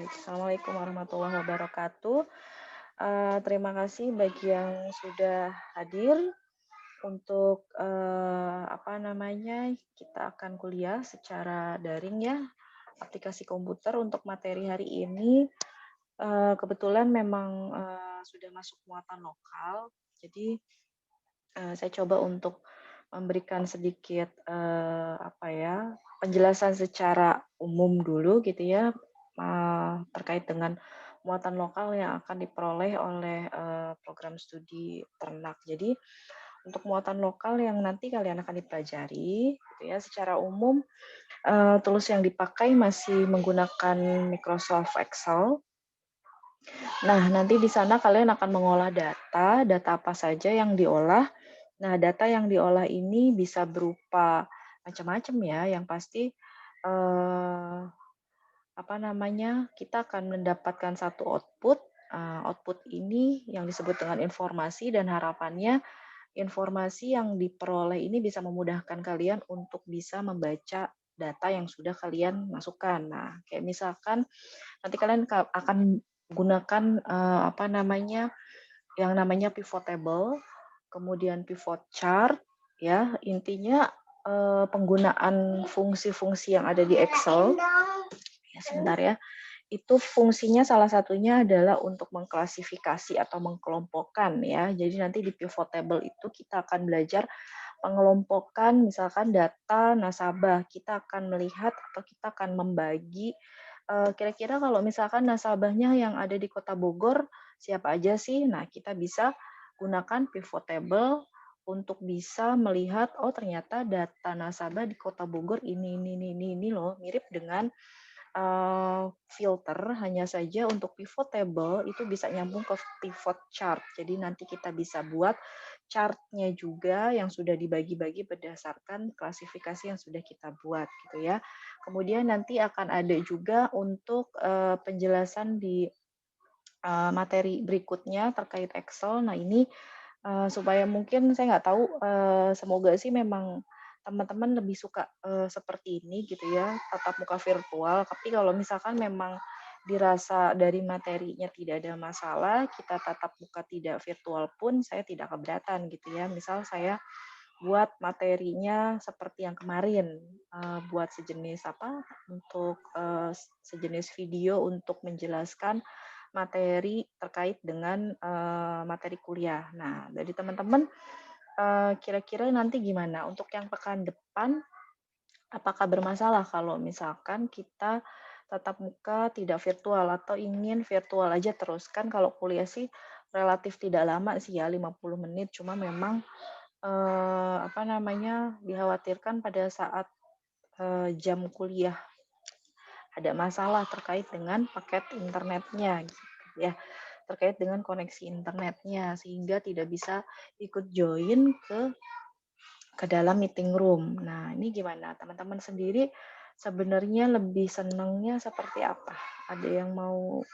Baik, Assalamualaikum warahmatullahi wabarakatuh. Terima kasih bagi yang sudah hadir untuk, kita akan kuliah secara daring ya, aplikasi komputer untuk materi hari ini, kebetulan memang, sudah masuk muatan lokal. Jadi, saya coba untuk memberikan sedikit, penjelasan secara umum dulu gitu ya, terkait dengan muatan lokal yang akan diperoleh oleh, program studi ternak. Jadi, untuk muatan lokal yang nanti kalian akan dipelajari gitu ya, secara umum, tools yang dipakai masih menggunakan Microsoft Excel. Nah, nanti di sana kalian akan mengolah data, data apa saja yang diolah. Nah, data yang diolah ini bisa berupa macam-macam ya, yang pasti, eee, kita akan mendapatkan satu output, output ini yang disebut dengan informasi dan harapannya informasi yang diperoleh ini bisa memudahkan kalian untuk bisa membaca data yang sudah kalian masukkan. Nah, kayak misalkan nanti kalian akan gunakan, yang namanya pivot table, kemudian pivot chart, ya. Intinya, penggunaan fungsi-fungsi yang ada di Excel, ya sebentar ya, itu fungsinya salah satunya adalah untuk mengklasifikasi atau mengkelompokkan ya. Jadi nanti di pivot table itu kita akan belajar pengelompokan misalkan data nasabah. Kita akan melihat atau kita akan membagi, kira-kira kalau misalkan nasabahnya yang ada di Kota Bogor siapa aja sih? Nah, kita bisa gunakan pivot table untuk bisa melihat, oh ternyata data nasabah di Kota Bogor ini loh, mirip dengan filter, hanya saja untuk pivot table itu bisa nyambung ke pivot chart. Jadi nanti kita bisa buat chart-nya juga yang sudah dibagi-bagi berdasarkan klasifikasi yang sudah kita buat gitu ya. Kemudian nanti akan ada juga untuk, penjelasan di, materi berikutnya terkait Excel. Nah ini, supaya mungkin saya nggak tahu, semoga sih memang teman-teman lebih suka, seperti ini gitu ya, tatap muka virtual. Tapi kalau misalkan memang dirasa dari materinya tidak ada masalah, kita tatap muka tidak virtual pun saya tidak keberatan gitu ya. Misal saya buat materinya seperti yang kemarin, buat untuk, sejenis video untuk menjelaskan materi terkait dengan, materi kuliah. Nah, dari teman-teman, kira-kira nanti gimana? Untuk yang pekan depan, apakah bermasalah kalau misalkan kita tatap muka tidak virtual atau ingin virtual aja terus? Kan kalau kuliah sih relatif tidak lama sih ya, 50 menit, cuma memang, dikhawatirkan pada saat, jam kuliah ada masalah terkait dengan paket internetnya gitu ya, terkait dengan koneksi internetnya, sehingga tidak bisa ikut join ke dalam meeting room. Nah, ini gimana? Teman-teman sendiri sebenarnya lebih senangnya seperti apa? Ada yang mau,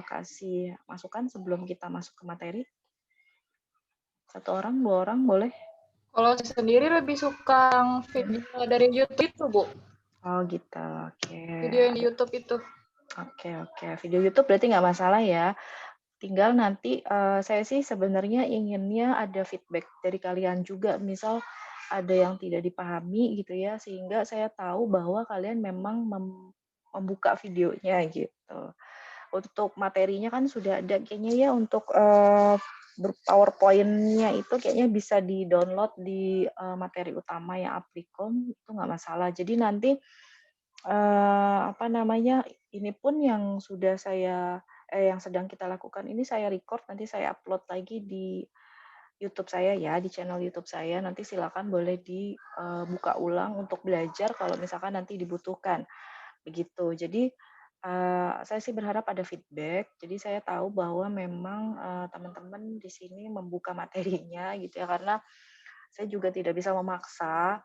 kasih masukan sebelum kita masuk ke materi? Satu orang, 2 orang boleh? Kalau saya sendiri lebih suka yang video dari YouTube itu, Bu. Oh gitu, oke. Video yang di YouTube itu. Oke. Video YouTube berarti nggak masalah ya? Tinggal nanti, saya sih sebenarnya inginnya ada feedback dari kalian juga, misal ada yang tidak dipahami gitu ya, sehingga saya tahu bahwa kalian memang membuka videonya gitu. Untuk materinya kan sudah ada kayaknya ya untuk, PowerPoint-nya itu kayaknya bisa di-download di, materi utama yang Applikom, itu nggak masalah. Jadi nanti, ini pun yang sedang kita lakukan ini saya record, nanti saya upload lagi di YouTube saya ya, di channel YouTube saya. Nanti silakan boleh dibuka ulang untuk belajar kalau misalkan nanti dibutuhkan, begitu. Jadi, saya sih berharap ada feedback, jadi saya tahu bahwa memang, teman-teman di sini membuka materinya gitu ya, karena saya juga tidak bisa memaksa,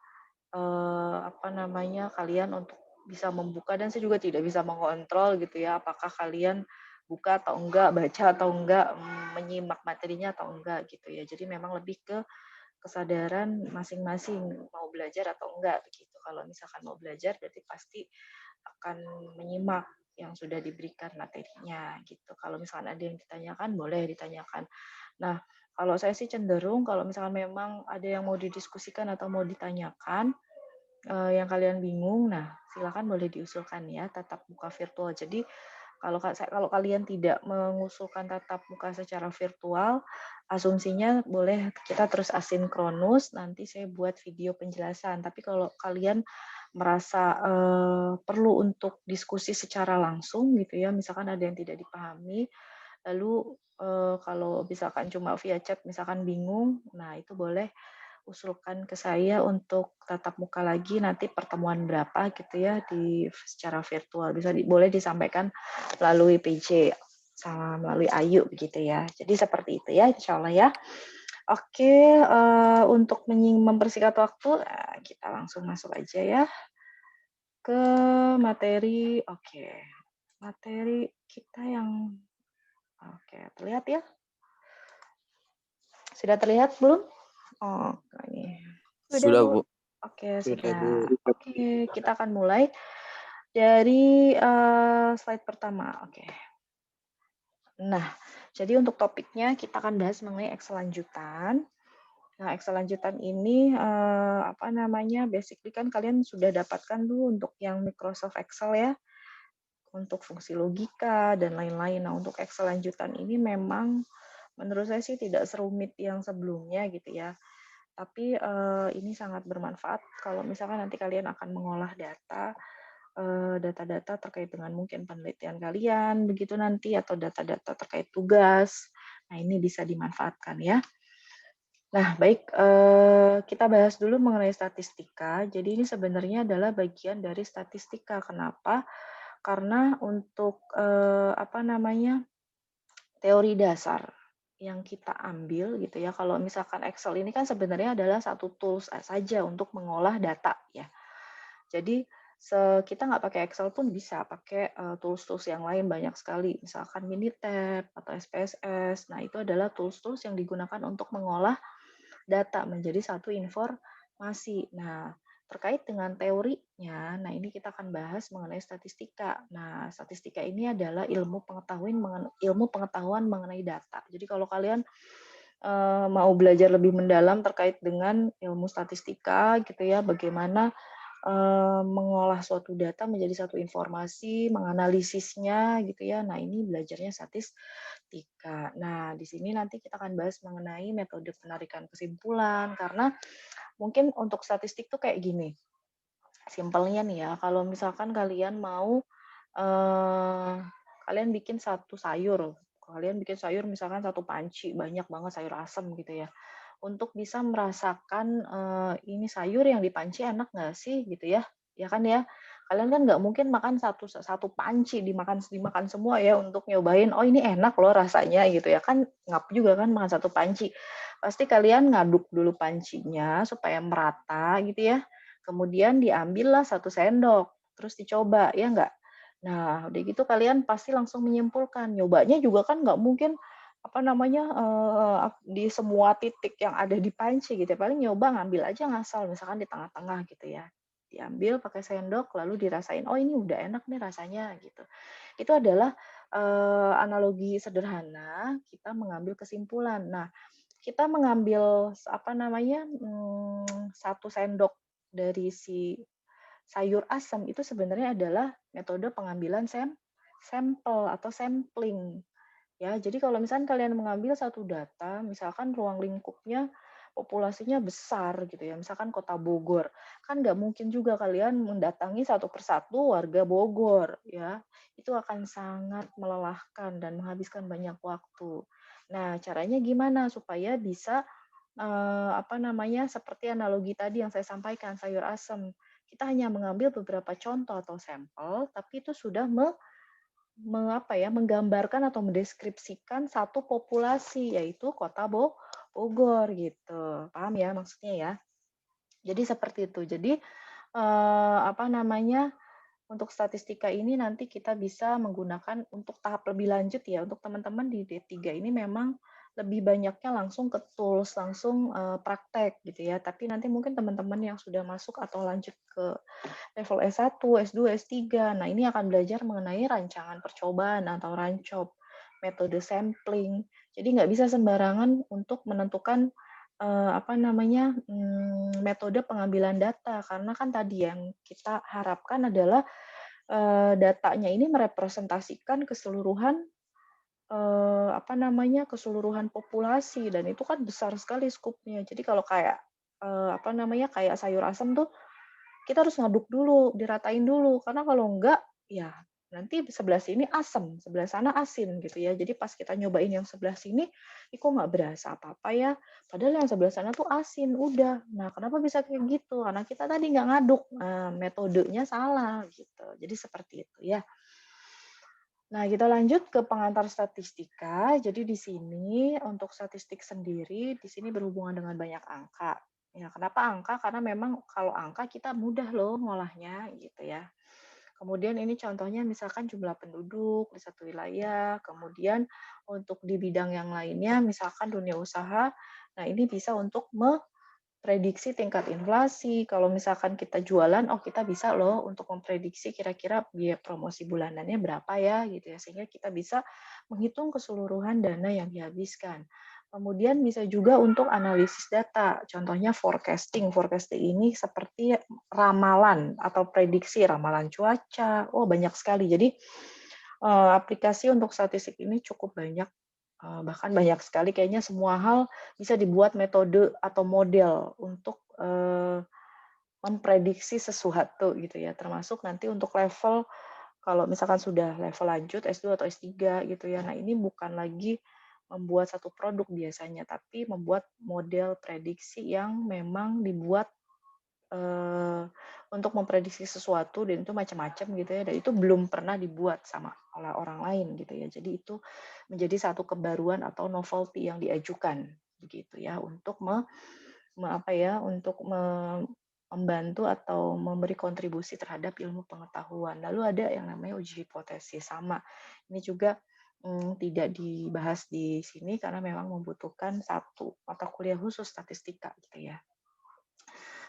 kalian untuk bisa membuka dan saya juga tidak bisa mengontrol gitu ya, apakah kalian buka atau enggak, baca atau enggak, menyimak materinya atau enggak gitu ya. Jadi memang lebih ke kesadaran masing-masing mau belajar atau enggak begitu. Kalau misalkan mau belajar berarti pasti akan menyimak. yang sudah diberikan materinya gitu. Kalau misalkan ada yang ditanyakan, boleh ditanyakan. Nah, kalau saya sih cenderung kalau misalkan memang ada yang mau didiskusikan atau mau ditanyakan, yang kalian bingung, nah silakan boleh diusulkan ya tatap muka virtual. Jadi kalau kalian tidak mengusulkan tatap muka secara virtual, asumsinya boleh kita terus asinkronus, nanti saya buat video penjelasan. Tapi kalau kalian merasa perlu untuk diskusi secara langsung gitu ya, misalkan ada yang tidak dipahami, lalu kalau misalkan cuma via chat misalkan bingung, nah itu boleh usulkan ke saya untuk tatap muka lagi nanti pertemuan berapa gitu ya secara virtual. Boleh disampaikan melalui PJ sama melalui Ayu begitu ya. Jadi seperti itu ya insya Allah ya. Oke, untuk mempersingkat waktu, kita langsung masuk aja ya ke materi. Oke, materi kita yang terlihat ya? Sudah terlihat belum? Oh, ini. Sudah, Sudah, Bu? Bu. Oke, Sudah, sudah. Oke, kita akan mulai dari slide pertama. Oke. Nah, jadi untuk topiknya kita akan bahas mengenai Excel lanjutan. Nah, Excel lanjutan ini basically kan kalian sudah dapatkan dulu untuk yang Microsoft Excel ya, untuk fungsi logika dan lain-lain. Nah, untuk Excel lanjutan ini memang menurut saya sih tidak serumit yang sebelumnya gitu ya. Tapi ini sangat bermanfaat kalau misalkan nanti kalian akan mengolah data-data terkait dengan mungkin penelitian kalian begitu nanti atau data-data terkait tugas. Nah, ini bisa dimanfaatkan ya. Nah, baik, kita bahas dulu mengenai statistika. Jadi ini sebenarnya adalah bagian dari statistika. Kenapa? Karena untuk teori dasar yang kita ambil gitu ya. Kalau misalkan Excel ini kan sebenarnya adalah satu tools saja untuk mengolah data ya. Jadi kita nggak pakai Excel pun bisa pakai tools-tools yang lain banyak sekali. Misalkan Minitab atau SPSS. Nah, itu adalah tools-tools yang digunakan untuk mengolah data menjadi satu informasi. Nah, terkait dengan teorinya, nah ini kita akan bahas mengenai statistika. Nah, statistika ini adalah ilmu pengetahuan mengenai data. Jadi kalau kalian mau belajar lebih mendalam terkait dengan ilmu statistika gitu ya, bagaimana mengolah suatu data menjadi satu informasi, menganalisisnya gitu ya. Nah, ini belajarnya statistika. Nah, di sini nanti kita akan bahas mengenai metode penarikan kesimpulan karena mungkin untuk statistik tuh kayak gini. Simpelnya nih ya, kalau misalkan kalian mau kalian bikin satu sayur, kalian bikin sayur misalkan satu panci, banyak banget sayur asem gitu ya. Untuk bisa merasakan ini sayur yang di panci enak nggak sih gitu ya, ya kan ya. Kalian kan nggak mungkin makan satu panci dimakan semua ya untuk nyobain, oh ini enak loh rasanya gitu ya kan ngap juga kan makan satu panci. Pasti kalian ngaduk dulu pancinya supaya merata gitu ya. Kemudian diambillah 1 sendok, terus dicoba ya nggak? Nah, udah gitu kalian pasti langsung menyimpulkan. Nyobanya juga kan nggak mungkin di semua titik yang ada di panci gitu ya, paling nyoba ngambil aja ngasal misalkan di tengah-tengah gitu ya. Diambil pakai sendok lalu dirasain, "Oh ini udah enak nih rasanya," gitu. Itu adalah, analogi sederhana kita mengambil kesimpulan. Nah, kita mengambil 1 sendok dari si sayur asam itu sebenarnya adalah metode pengambilan sampel atau sampling. Ya, jadi kalau misalkan kalian mengambil satu data, misalkan ruang lingkupnya populasinya besar gitu ya, misalkan kota Bogor, kan nggak mungkin juga kalian mendatangi satu persatu warga Bogor ya, itu akan sangat melelahkan dan menghabiskan banyak waktu. Nah, caranya gimana supaya bisa seperti analogi tadi yang saya sampaikan sayur asem. Kita hanya mengambil beberapa contoh atau sampel, tapi itu sudah menggambarkan atau mendeskripsikan satu populasi, yaitu Kota Bogor gitu. Paham ya maksudnya ya? Jadi seperti itu. Jadi untuk statistika ini nanti kita bisa menggunakan untuk tahap lebih lanjut ya. Untuk teman-teman di D3 ini memang lebih banyaknya langsung ke tools, langsung, praktek gitu ya. Tapi nanti mungkin teman-teman yang sudah masuk atau lanjut ke level S1, S2, S3, nah ini akan belajar mengenai rancangan percobaan atau rancop, metode sampling. Jadi nggak bisa sembarangan untuk menentukan, metode pengambilan data, karena kan tadi yang kita harapkan adalah, datanya ini merepresentasikan keseluruhan keseluruhan populasi dan itu kan besar sekali skupnya. Jadi kalau kayak, kayak sayur asem tuh, kita harus ngaduk dulu, diratain dulu, karena kalau enggak, ya nanti sebelah sini asem, sebelah sana asin gitu ya. Jadi pas kita nyobain yang sebelah sini, ih kok nggak berasa apa-apa ya, padahal yang sebelah sana tuh asin, udah. Nah, kenapa bisa kayak gitu? Karena kita tadi nggak ngaduk, metodenya salah gitu. Jadi seperti itu ya. Nah, kita lanjut ke pengantar statistika. Jadi di sini untuk statistik sendiri, di sini berhubungan dengan banyak angka. Ya, kenapa angka? Karena memang kalau angka kita mudah loh ngolahnya gitu ya. Kemudian ini contohnya misalkan jumlah penduduk di satu wilayah, kemudian untuk di bidang yang lainnya misalkan dunia usaha. Nah, ini bisa untuk prediksi tingkat inflasi, kalau misalkan kita jualan, oh kita bisa loh untuk memprediksi kira-kira biaya promosi bulanannya berapa ya gitu ya, sehingga kita bisa menghitung keseluruhan dana yang dihabiskan. Kemudian bisa juga untuk analisis data, contohnya forecasting. Forecasting ini seperti ramalan atau prediksi ramalan cuaca. Oh banyak sekali. Jadi aplikasi untuk statistik ini cukup banyak. Bahkan banyak sekali kayaknya semua hal bisa dibuat metode atau model untuk, memprediksi sesuatu gitu ya, termasuk nanti untuk level kalau misalkan sudah level lanjut S2 atau S3 gitu ya. Nah, ini bukan lagi membuat satu produk biasanya, tapi membuat model prediksi yang memang dibuat untuk memprediksi sesuatu dan itu macam-macam gitu ya, dan itu belum pernah dibuat sama oleh orang lain gitu ya. Jadi itu menjadi satu kebaruan atau novelty yang diajukan begitu ya untuk membantu atau memberi kontribusi terhadap ilmu pengetahuan. Lalu ada yang namanya uji hipotesis sama. Ini juga tidak dibahas di sini karena memang membutuhkan satu mata kuliah khusus statistika gitu ya.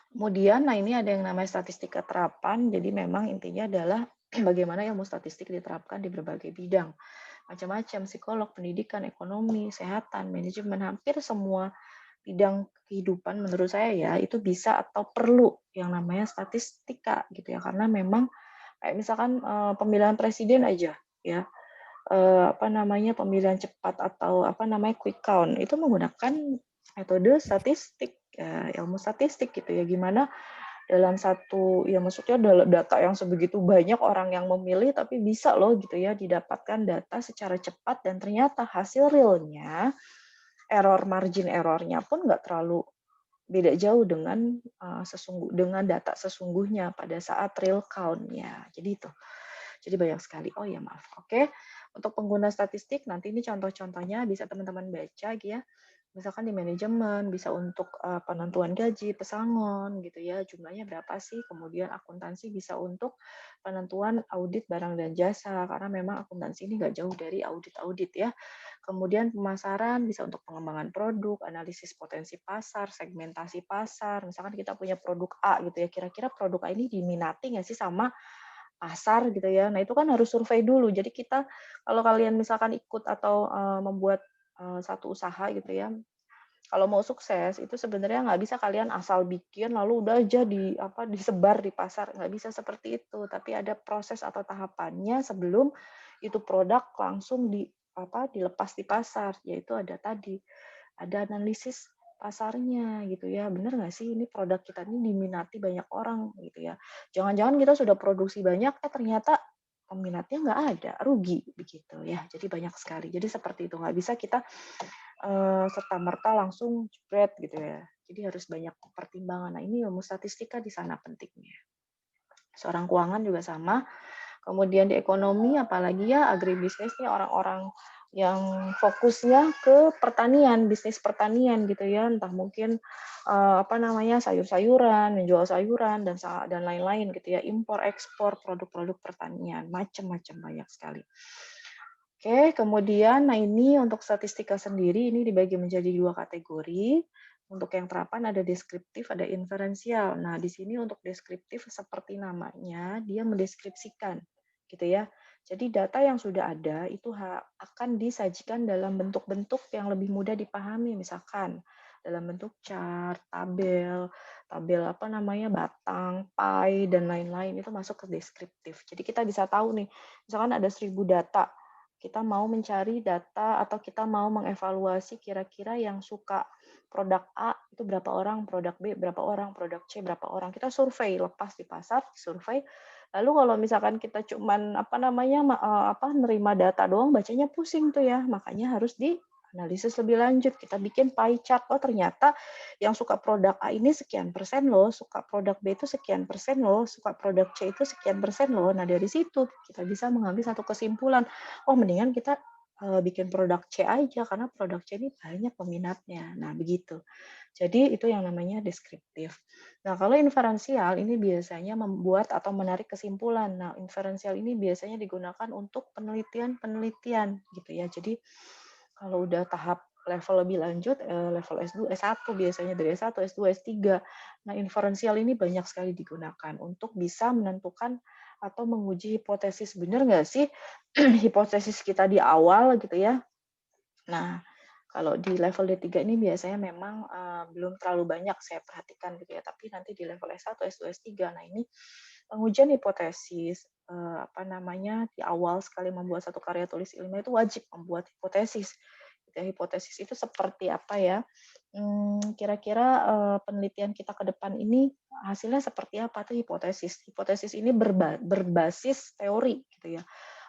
Kemudian, nah ini ada yang namanya statistika terapan, jadi memang intinya adalah bagaimana ilmu statistik diterapkan di berbagai bidang. Macam-macam, psikolog, pendidikan, ekonomi, kesehatan, manajemen, hampir semua bidang kehidupan menurut saya ya, itu bisa atau perlu yang namanya statistika gitu ya. Karena memang kayak misalkan pemilihan presiden aja ya, pemilihan cepat atau quick count, itu menggunakan metode statistik, ilmu statistik gitu ya, gimana dalam satu ya maksudnya data yang sebegitu banyak orang yang memilih tapi bisa loh gitu ya didapatkan data secara cepat dan ternyata hasil realnya margin errornya pun nggak terlalu beda jauh dengan dengan data sesungguhnya pada saat real count-nya. Jadi itu. Jadi banyak sekali. Oh ya maaf. Oke. Untuk pengguna statistik nanti ini contoh-contohnya bisa teman-teman baca ya. Misalkan di manajemen bisa untuk penentuan gaji, pesangon gitu ya, jumlahnya berapa sih. Kemudian akuntansi bisa untuk penentuan audit barang dan jasa karena memang akuntansi ini nggak jauh dari audit-audit ya. Kemudian pemasaran bisa untuk pengembangan produk, analisis potensi pasar, segmentasi pasar. Misalkan kita punya produk A gitu ya, kira-kira produk A ini diminati nggak sih sama pasar gitu ya. Nah, itu kan harus survei dulu. Jadi kita kalau kalian misalkan ikut atau membuat satu usaha gitu ya, kalau mau sukses itu sebenarnya nggak bisa kalian asal bikin lalu udah aja disebar di pasar, nggak bisa seperti itu. Tapi ada proses atau tahapannya sebelum itu produk langsung dilepas di pasar, yaitu ada analisis pasarnya gitu ya. Bener nggak sih ini produk kita ini diminati banyak orang gitu ya. Jangan-jangan kita sudah produksi banyak, ternyata peminatnya nggak ada, rugi begitu ya. Jadi banyak sekali. Jadi seperti itu, nggak bisa kita serta-merta langsung jebret gitu ya. Jadi harus banyak pertimbangan. Nah ini ilmu statistika di sana pentingnya. Seorang keuangan juga sama. Kemudian di ekonomi, apalagi ya agribisnis nih orang-orang yang fokusnya ke pertanian, bisnis pertanian gitu ya, entah mungkin sayur-sayuran, menjual sayuran dan lain-lain gitu ya, impor ekspor produk-produk pertanian, macam-macam banyak sekali. Oke, kemudian, nah ini untuk statistika sendiri ini dibagi menjadi 2 kategori. Untuk yang terapan ada deskriptif, ada inferensial. Nah, di sini untuk deskriptif seperti namanya, dia mendeskripsikan, gitu ya. Jadi data yang sudah ada itu akan disajikan dalam bentuk-bentuk yang lebih mudah dipahami, misalkan dalam bentuk chart, tabel, tabel apa namanya, batang, pie, dan lain-lain, itu masuk ke deskriptif. Jadi kita bisa tahu nih, misalkan ada 1.000 data, kita mau mencari data atau kita mau mengevaluasi kira-kira yang suka produk A itu berapa orang, produk B berapa orang, produk C berapa orang. Kita survei, lepas di pasar, survei. Lalu kalau misalkan kita cuman apa namanya nerima data doang bacanya pusing tuh ya. Makanya harus dianalisis lebih lanjut. Kita bikin pie chart. Oh, ternyata yang suka produk A ini sekian persen loh, suka produk B itu sekian persen loh, suka produk C itu sekian persen loh. Nah, dari situ kita bisa mengambil satu kesimpulan. Oh, mendingan kita bikin produk C aja karena produk C ini banyak peminatnya. Nah, begitu. Jadi itu yang namanya deskriptif. Nah, kalau inferensial ini biasanya membuat atau menarik kesimpulan. Nah, inferensial ini biasanya digunakan untuk penelitian-penelitian gitu ya. Jadi kalau udah tahap level lebih lanjut, level S2, S1 biasanya dari S1, S2, S3. Nah, inferensial ini banyak sekali digunakan untuk bisa menentukan atau menguji hipotesis. Benar nggak sih hipotesis kita di awal gitu ya. Nah, kalau di level D3 ini biasanya memang belum terlalu banyak saya perhatikan gitu ya, tapi nanti di level S1, S2, S3. Nah, ini pengujian hipotesis apa namanya di awal sekali membuat satu karya tulis ilmiah itu wajib membuat hipotesis. Gitu ya. Hipotesis itu seperti apa ya? Kira-kira penelitian kita ke depan ini hasilnya seperti apa tuh hipotesis. Hipotesis ini berbasis teori gitu ya.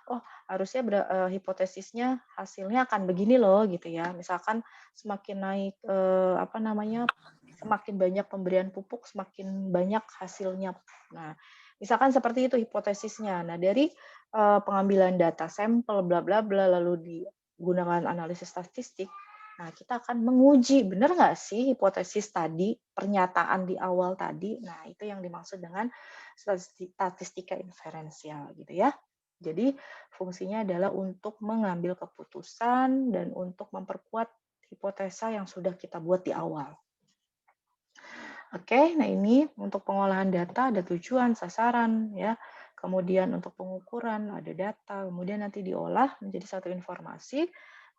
Oh, harusnya hipotesisnya hasilnya akan begini loh gitu ya. Misalkan semakin naik apa namanya semakin banyak pemberian pupuk, semakin banyak hasilnya. Nah, misalkan seperti itu hipotesisnya. Nah, dari pengambilan data sampel bla bla bla lalu digunakan analisis statistik. Nah, kita akan menguji benar nggak sih hipotesis tadi, pernyataan di awal tadi. Nah, itu yang dimaksud dengan statistika inferensial gitu ya. Jadi fungsinya adalah untuk mengambil keputusan dan untuk memperkuat hipotesa yang sudah kita buat di awal. Oke, nah ini untuk pengolahan data ada tujuan, sasaran, ya. Kemudian untuk pengukuran ada data, kemudian nanti diolah menjadi satu informasi,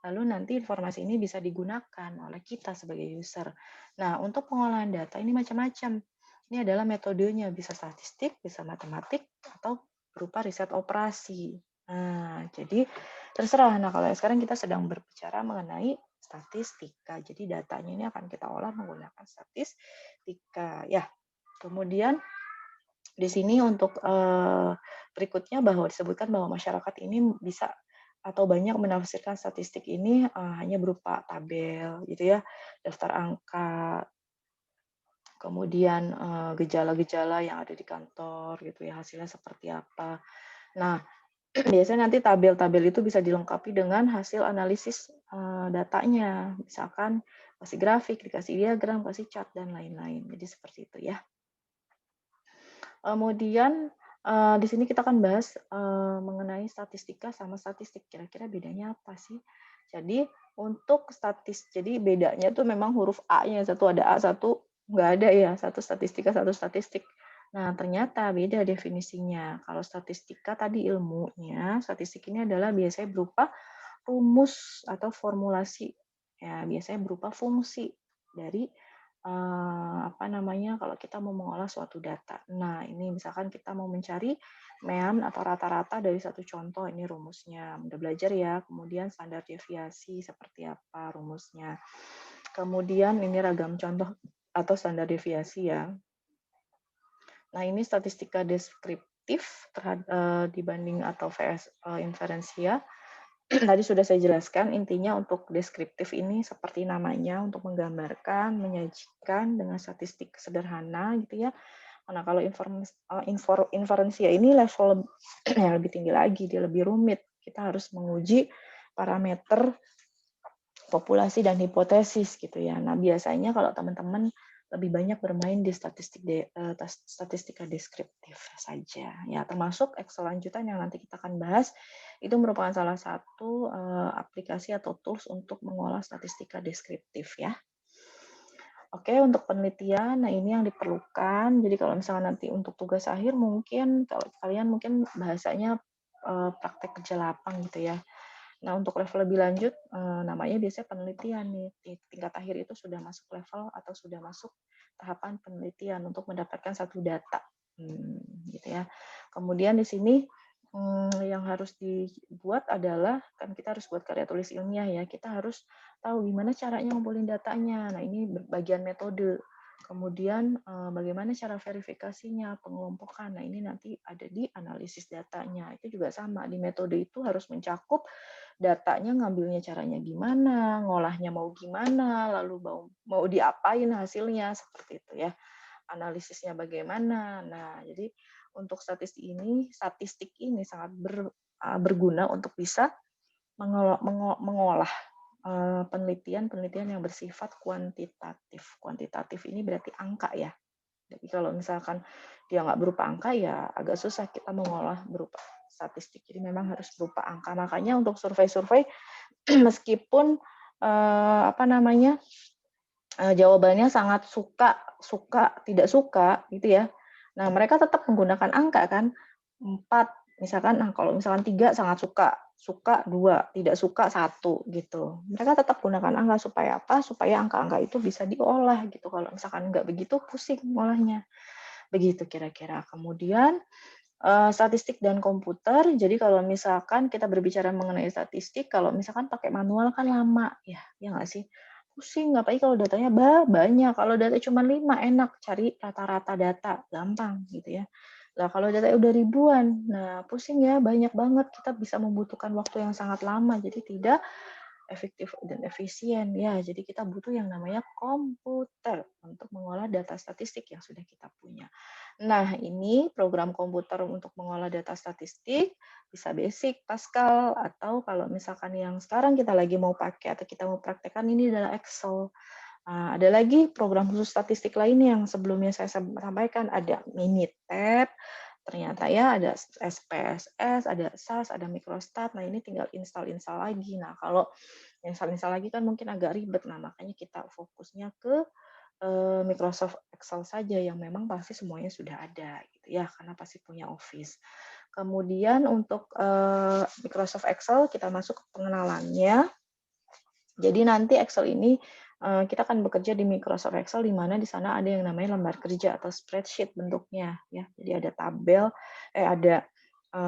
lalu nanti informasi ini bisa digunakan oleh kita sebagai user. Nah, untuk pengolahan data ini macam-macam. Ini adalah metodenya, bisa statistik, bisa matematik, atau berupa riset operasi. Nah, jadi terserah. Nah, kalau sekarang kita sedang berbicara mengenai statistika. Jadi datanya ini akan kita olah menggunakan statistika. Ya, kemudian di sini untuk berikutnya bahwa disebutkan bahwa masyarakat ini bisa atau banyak menafsirkan statistik ini hanya berupa tabel gitu ya, daftar angka, kemudian gejala-gejala yang ada di kantor gitu ya, hasilnya seperti apa. Nah, biasanya nanti tabel-tabel itu bisa dilengkapi dengan hasil analisis datanya. Misalkan kasih grafik, dikasih diagram, kasih chart, dan lain-lain. Jadi seperti itu ya. Kemudian di sini kita akan bahas mengenai statistika sama statistik. Kira-kira bedanya apa sih? Jadi untuk jadi bedanya tuh memang huruf A-nya, satu ada A, satu nggak ada ya, satu statistika, satu statistik. Nah, ternyata beda definisinya. Kalau statistika tadi ilmunya, statistik ini adalah biasanya berupa rumus atau formulasi. Ya, biasanya berupa fungsi dari apa namanya kalau kita mau mengolah suatu data. Nah, ini misalkan kita mau mencari mean atau rata-rata dari satu contoh, ini rumusnya. Udah belajar ya. Kemudian standar deviasi seperti apa rumusnya. Kemudian ini ragam contoh atau standar deviasi ya. Nah, ini statistika deskriptif dibanding atau VS inferensia. Tadi sudah saya jelaskan, intinya untuk deskriptif ini seperti namanya, untuk menggambarkan, menyajikan dengan statistik sederhana gitu ya. Nah, kalau inferensia ini level yang lebih tinggi lagi, dia lebih rumit. Kita harus menguji parameter populasi dan hipotesis gitu ya. Nah, biasanya kalau teman-teman lebih banyak bermain di statistika deskriptif saja. Ya, termasuk Excel lanjutan yang nanti kita akan bahas, itu merupakan salah satu aplikasi atau tools untuk mengolah statistika deskriptif ya. Oke, untuk penelitian, nah ini yang diperlukan. Jadi kalau misalnya nanti untuk tugas akhir mungkin kalau kalian mungkin bahasanya praktek kerja lapang gitu ya. Nah, untuk level lebih lanjut, namanya biasanya penelitian nih. Di tingkat akhir itu sudah masuk level atau sudah masuk tahapan penelitian untuk mendapatkan satu data. Gitu ya. Kemudian di sini yang harus dibuat adalah, kan kita harus buat karya tulis ilmiah ya, kita harus tahu gimana caranya ngumpulin datanya. Nah, ini bagian metode. Kemudian bagaimana cara verifikasinya, pengelompokan. Nah, ini nanti ada di analisis datanya. Itu juga sama, di metode itu harus mencakup datanya ngambilnya caranya gimana, ngolahnya mau gimana, lalu mau diapain hasilnya, seperti itu ya. Analisisnya bagaimana. Nah, jadi untuk statistik ini sangat berguna untuk bisa mengolah penelitian yang bersifat kuantitatif. Kuantitatif ini berarti angka ya. Jadi kalau misalkan dia nggak berupa angka ya agak susah kita mengolah berupa statistik. Jadi memang harus berupa angka. Makanya untuk survei-survei meskipun jawabannya sangat suka, tidak suka gitu ya. Nah, mereka tetap menggunakan angka kan. 4 misalkan, nah kalau misalkan 3 sangat suka 2, tidak suka 1 gitu. Mereka tetap gunakan angka supaya apa? Supaya angka-angka itu bisa diolah gitu. Kalau misalkan nggak begitu pusing ngolahnya. Begitu kira-kira. Kemudian statistik dan komputer. Jadi kalau misalkan kita berbicara mengenai statistik, kalau misalkan pakai manual kan lama ya, ya nggak sih? Pusing, apalagi kalau datanya banyak. Kalau data cuma 5 enak, cari rata-rata data, gampang gitu ya. Lah kalau data udah ribuan, nah pusing ya, banyak banget. Kita bisa membutuhkan waktu yang sangat lama, jadi tidak efektif dan efisien ya. Jadi kita butuh yang namanya komputer untuk mengolah data statistik yang sudah kita punya. Nah, ini program komputer untuk mengolah data statistik bisa Basic, Pascal, atau kalau misalkan yang sekarang kita lagi mau pakai atau kita mau praktekkan ini adalah Excel. Nah, ada lagi program khusus statistik lainnya yang sebelumnya saya sampaikan, ada Minitab, ternyata ya ada SPSS, ada SAS, ada Microstat. Nah, ini tinggal install lagi. Nah, kalau install lagi kan mungkin agak ribet. Nah, makanya kita fokusnya ke Microsoft Excel saja yang memang pasti semuanya sudah ada gitu ya, karena pasti punya Office. Kemudian untuk Microsoft Excel kita masuk ke pengenalannya. Jadi nanti Excel ini kita akan bekerja di Microsoft Excel di mana di sana ada yang namanya lembar kerja atau spreadsheet bentuknya ya. Jadi ada tabel, ada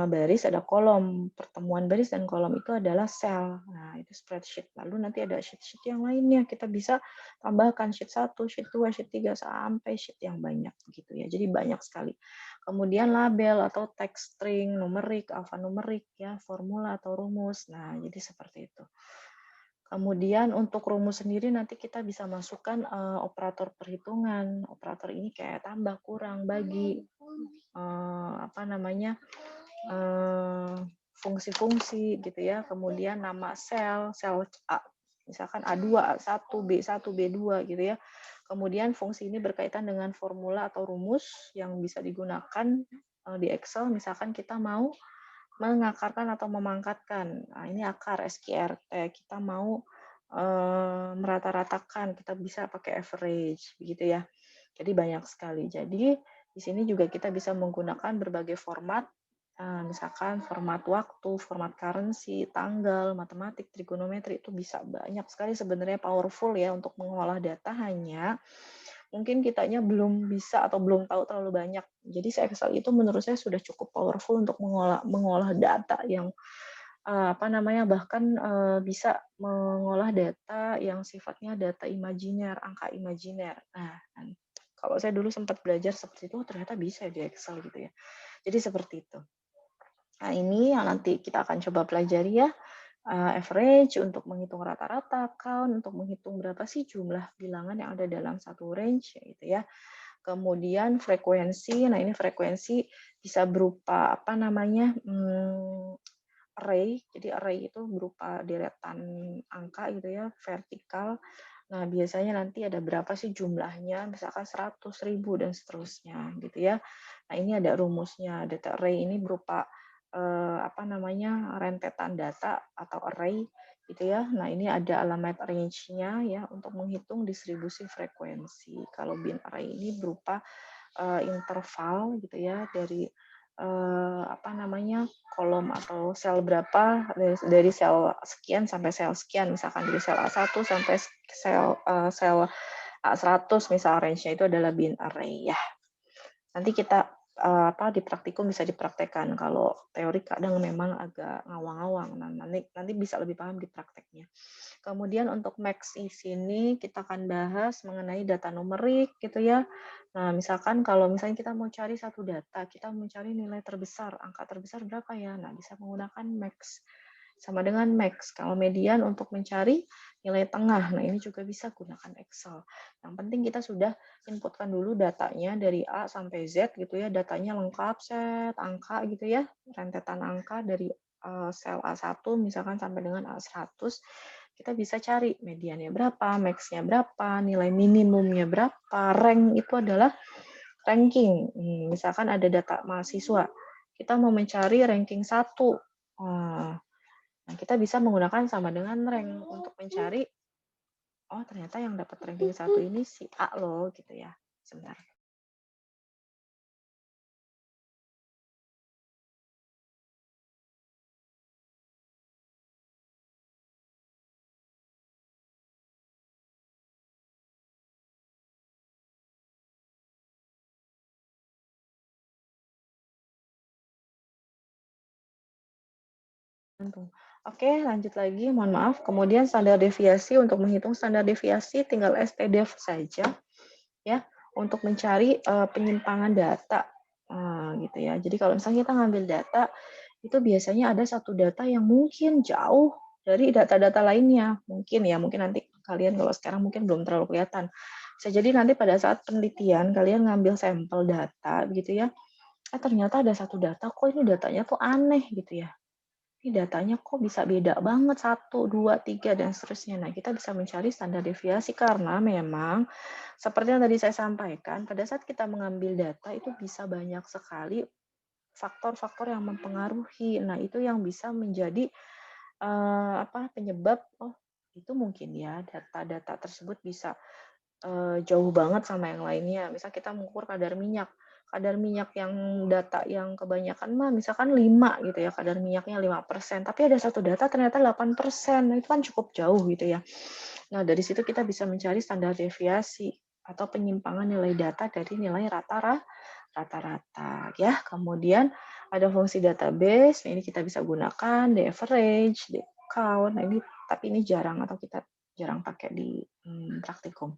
baris, ada kolom. Pertemuan baris dan kolom itu adalah sel. Nah, itu spreadsheet. Lalu nanti ada sheet-sheet yang lainnya. Kita bisa tambahkan sheet 1, sheet 2, sheet 3 sampai sheet yang banyak gitu ya. Jadi banyak sekali. Kemudian label atau text string, numerik, alfanumerik ya, formula atau rumus. Nah, jadi seperti itu. Kemudian untuk rumus sendiri nanti kita bisa masukkan operator perhitungan. Operator ini kayak tambah, kurang, bagi, fungsi-fungsi gitu ya. Kemudian nama sel A, misalkan A2, A1, B1, B2 gitu ya. Kemudian fungsi ini berkaitan dengan formula atau rumus yang bisa digunakan di Excel. Misalkan kita mau mengakarkan atau memangkatkan. Nah, ini akar SQRT. Kita mau merata-ratakan, kita bisa pakai average, begitu ya. Jadi banyak sekali. Jadi di sini juga kita bisa menggunakan berbagai format, misalkan format waktu, format currency, tanggal, matematik, trigonometri, itu bisa banyak sekali sebenarnya powerful ya untuk mengolah data, hanya mungkin kitanya belum bisa atau belum tahu terlalu banyak. Jadi Excel itu menurut saya sudah cukup powerful untuk mengolah data yang bahkan bisa mengolah data yang sifatnya data imajiner, angka imajiner. Nah, kalau saya dulu sempat belajar seperti itu, ternyata bisa di Excel gitu ya. Jadi seperti itu. Nah, ini yang nanti kita akan coba pelajari ya. Average untuk menghitung rata-rata, count untuk menghitung berapa sih jumlah bilangan yang ada dalam satu range gitu ya. Kemudian frekuensi, nah ini frekuensi bisa berupa array. Jadi array itu berupa deretan angka gitu ya, vertikal. Nah, biasanya nanti ada berapa sih jumlahnya, misalkan 100.000 dan seterusnya gitu ya. Nah, ini ada rumusnya. Data array ini berupa apa namanya, rentetan data atau array gitu ya. Nah, ini ada alamat range-nya ya untuk menghitung distribusi frekuensi. Kalau bin array ini berupa interval gitu ya dari apa namanya, kolom atau sel berapa, dari sel sekian sampai sel sekian, misalkan dari sel A1 sampai sel A100 misal range-nya itu adalah bin array ya. Nanti kita di praktikum bisa dipraktekkan, kalau teori kadang memang agak ngawang-ngawang, nah nanti bisa lebih paham di prakteknya. Kemudian untuk max di sini kita akan bahas mengenai data numerik gitu ya. Nah, misalkan kalau misalnya kita mau cari satu data, kita mau cari nilai terbesar, angka terbesar berapa ya? Nah, bisa menggunakan max. Sama dengan max. Kalau median untuk mencari nilai tengah. Nah, ini juga bisa gunakan Excel. Yang penting kita sudah inputkan dulu datanya dari A sampai Z gitu ya. Datanya lengkap, set, angka gitu ya. Rentetan angka dari sel A1 misalkan sampai dengan A100. Kita bisa cari mediannya berapa, max-nya berapa, nilai minimumnya berapa, rank itu adalah ranking. Misalkan ada data mahasiswa, kita mau mencari ranking 1. Nah, kita bisa menggunakan sama dengan rank untuk mencari, oh ternyata yang dapat ranking 1 ini si A loh, gitu ya. Sebentar. Oke, lanjut lagi. Mohon maaf. Kemudian standar deviasi, untuk menghitung standar deviasi tinggal stdef saja ya untuk mencari penyimpangan data gitu ya. Jadi kalau misalnya kita ngambil data itu biasanya ada satu data yang mungkin jauh dari data-data lainnya. Mungkin ya, mungkin nanti kalian kalau sekarang mungkin belum terlalu kelihatan. Bisa jadi nanti pada saat penelitian kalian ngambil sampel data gitu ya. Ternyata ada satu data kok ini datanya tuh aneh gitu ya. Ini datanya kok bisa beda banget, 1, 2, 3, dan seterusnya. Nah, kita bisa mencari standar deviasi karena memang seperti yang tadi saya sampaikan, pada saat kita mengambil data itu bisa banyak sekali faktor-faktor yang mempengaruhi. Nah, itu yang bisa menjadi penyebab, oh itu mungkin ya data-data tersebut bisa jauh banget sama yang lainnya. Misal kita mengukur kadar minyak yang data yang kebanyakan mah misalkan 5 gitu ya, kadar minyaknya 5%, tapi ada satu data ternyata 8%. Nah, itu kan cukup jauh gitu ya. Nah, dari situ kita bisa mencari standar deviasi atau penyimpangan nilai data dari nilai rata-rata ya. Kemudian ada fungsi database, nah ini kita bisa gunakan the average, the count. Nah, ini tapi ini jarang atau kita jarang pakai di praktikum.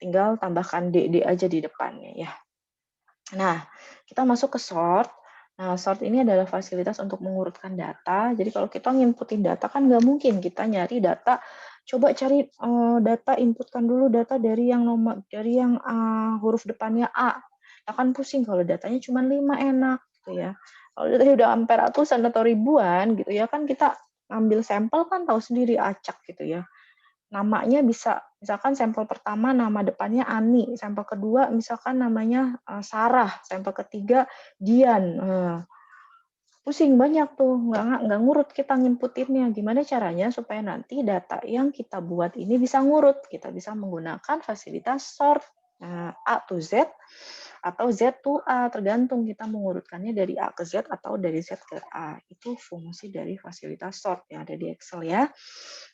Tinggal tambahkan DD aja di depannya ya. Nah, kita masuk ke sort. Nah, sort ini adalah fasilitas untuk mengurutkan data. Jadi kalau kita nginputin data kan nggak mungkin kita nyari data, coba cari data, inputkan dulu data dari yang huruf depannya A. Nah, kan pusing kalau datanya cuma 5 enak gitu ya. Kalau datanya udah sampai ratusan atau ribuan gitu ya, kan kita ambil sampel kan tahu sendiri acak gitu ya. Namanya bisa, misalkan sampel pertama nama depannya Ani, sampel kedua misalkan namanya Sarah, sampel ketiga Dian. Pusing banyak tuh, nggak ngurut kita nginputinnya. Gimana caranya supaya nanti data yang kita buat ini bisa ngurut? Kita bisa menggunakan fasilitas sort A to Z atau Z to A, tergantung kita mengurutkannya dari A ke Z atau dari Z ke A. Itu fungsi dari fasilitas sort yang ada di Excel ya.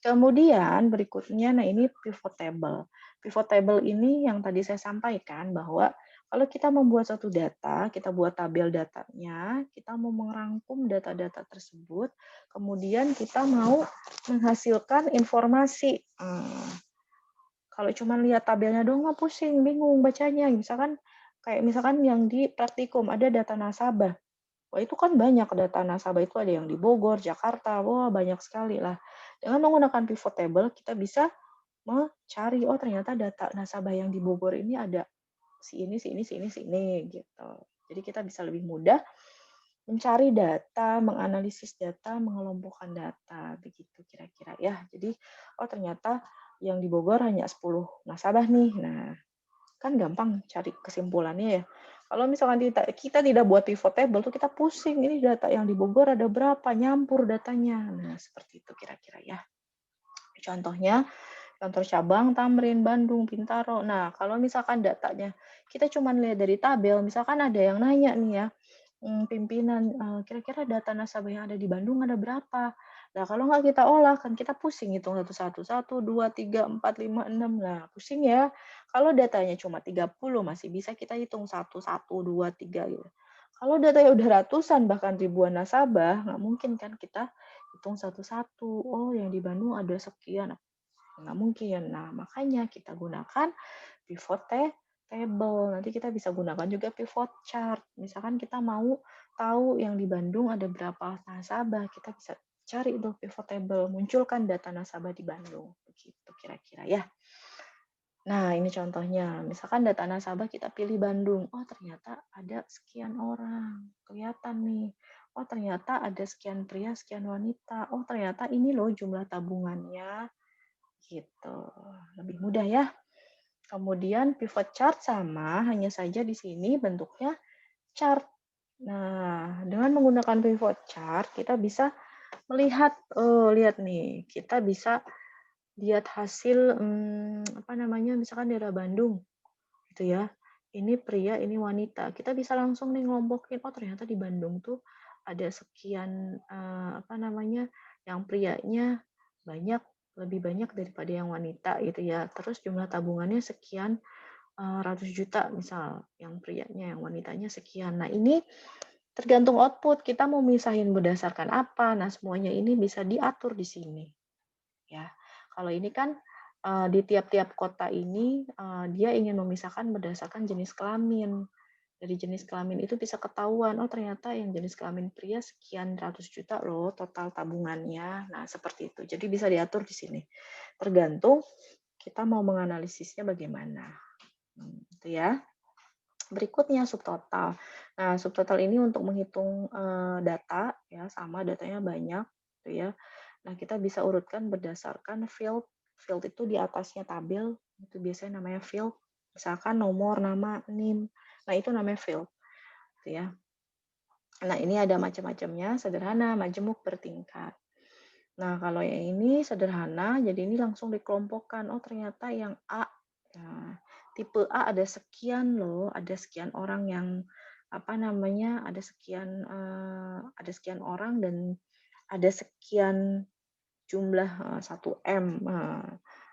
Kemudian berikutnya, nah ini pivot table. Pivot table ini yang tadi saya sampaikan bahwa kalau kita membuat suatu data, kita buat tabel datanya, kita mau merangkum data-data tersebut, kemudian kita mau menghasilkan informasi. Kalau cuma lihat tabelnya doang mah pusing, bingung bacanya. Misalkan yang di praktikum ada data nasabah. Wah, itu kan banyak data nasabah, itu ada yang di Bogor, Jakarta, wah banyak sekali lah. Dengan menggunakan pivot table kita bisa mencari, oh ternyata data nasabah yang di Bogor ini ada si ini, si ini, si ini, si ini gitu. Jadi kita bisa lebih mudah mencari data, menganalisis data, mengelompokkan data, begitu kira-kira ya. Jadi, oh ternyata yang di Bogor hanya 10 nasabah nih. Nah, kan gampang cari kesimpulannya ya. Kalau misalkan kita tidak buat pivot table tuh kita pusing, ini data yang di Bogor ada berapa, nyampur datanya. Nah, seperti itu kira-kira ya. Contohnya, kantor cabang Tamrin, Bandung, Bintaro. Nah, kalau misalkan datanya kita cuma lihat dari tabel, misalkan ada yang nanya nih ya, pimpinan, kira-kira data nasabah yang ada di Bandung ada berapa? Nah, kalau nggak kita olah, kan kita pusing hitung satu-satu, 1, 2, 3, 4, 5, 6. Nah, pusing ya. Kalau datanya cuma 30, masih bisa kita hitung 1, 1, 2, 3 gitu. Kalau datanya udah ratusan, bahkan ribuan nasabah, nggak mungkin kan kita hitung satu-satu. Oh, yang di Bandung ada sekian. Nggak mungkin. Nah, makanya kita gunakan pivot table. Nanti kita bisa gunakan juga pivot chart. Misalkan kita mau tahu yang di Bandung ada berapa nasabah, kita bisa cari tuh pivot table, munculkan data nasabah di Bandung. Begitu kira-kira ya. Nah, ini contohnya. Misalkan data nasabah kita pilih Bandung. Oh, ternyata ada sekian orang. Kelihatan nih. Oh, ternyata ada sekian pria, sekian wanita. Oh, ternyata ini loh jumlah tabungannya. Gitu. Lebih mudah ya. Kemudian pivot chart sama, hanya saja di sini bentuknya chart. Nah, dengan menggunakan pivot chart, kita bisa melihat, lihat nih, kita bisa lihat hasil, apa namanya, misalkan daerah Bandung, gitu ya. Ini pria, ini wanita. Kita bisa langsung nih ngelompokin, oh ternyata di Bandung tuh ada sekian, apa namanya, yang prianya banyak, lebih banyak daripada yang wanita gitu ya. Terus jumlah tabungannya sekian ratus juta misal, yang prianya, yang wanitanya sekian. Nah ini tergantung output, kita mau misahin berdasarkan apa. Nah semuanya ini bisa diatur di sini. Ya, kalau ini kan di tiap-tiap kota ini dia ingin memisahkan berdasarkan jenis kelamin. Dari jenis kelamin itu bisa ketahuan, oh ternyata yang jenis kelamin pria sekian ratus juta loh total tabungannya. Nah seperti itu. Jadi bisa diatur di sini. Tergantung kita mau menganalisisnya bagaimana. Itu ya. Berikutnya subtotal. Nah, subtotal ini untuk menghitung data ya, sama datanya banyak gitu ya. Nah, kita bisa urutkan berdasarkan field. Field itu di atasnya tabel, itu biasanya namanya field. Misalkan nomor, nama, NIM. Nah, itu namanya field gitu ya. Nah, ini ada macam-macamnya, sederhana, majemuk, bertingkat. Nah, kalau yang ini sederhana, jadi ini langsung dikelompokkan. Oh, ternyata yang A. Nah, tipe A ada sekian loh, ada sekian orang yang apa namanya, ada sekian orang dan ada sekian jumlah 1 M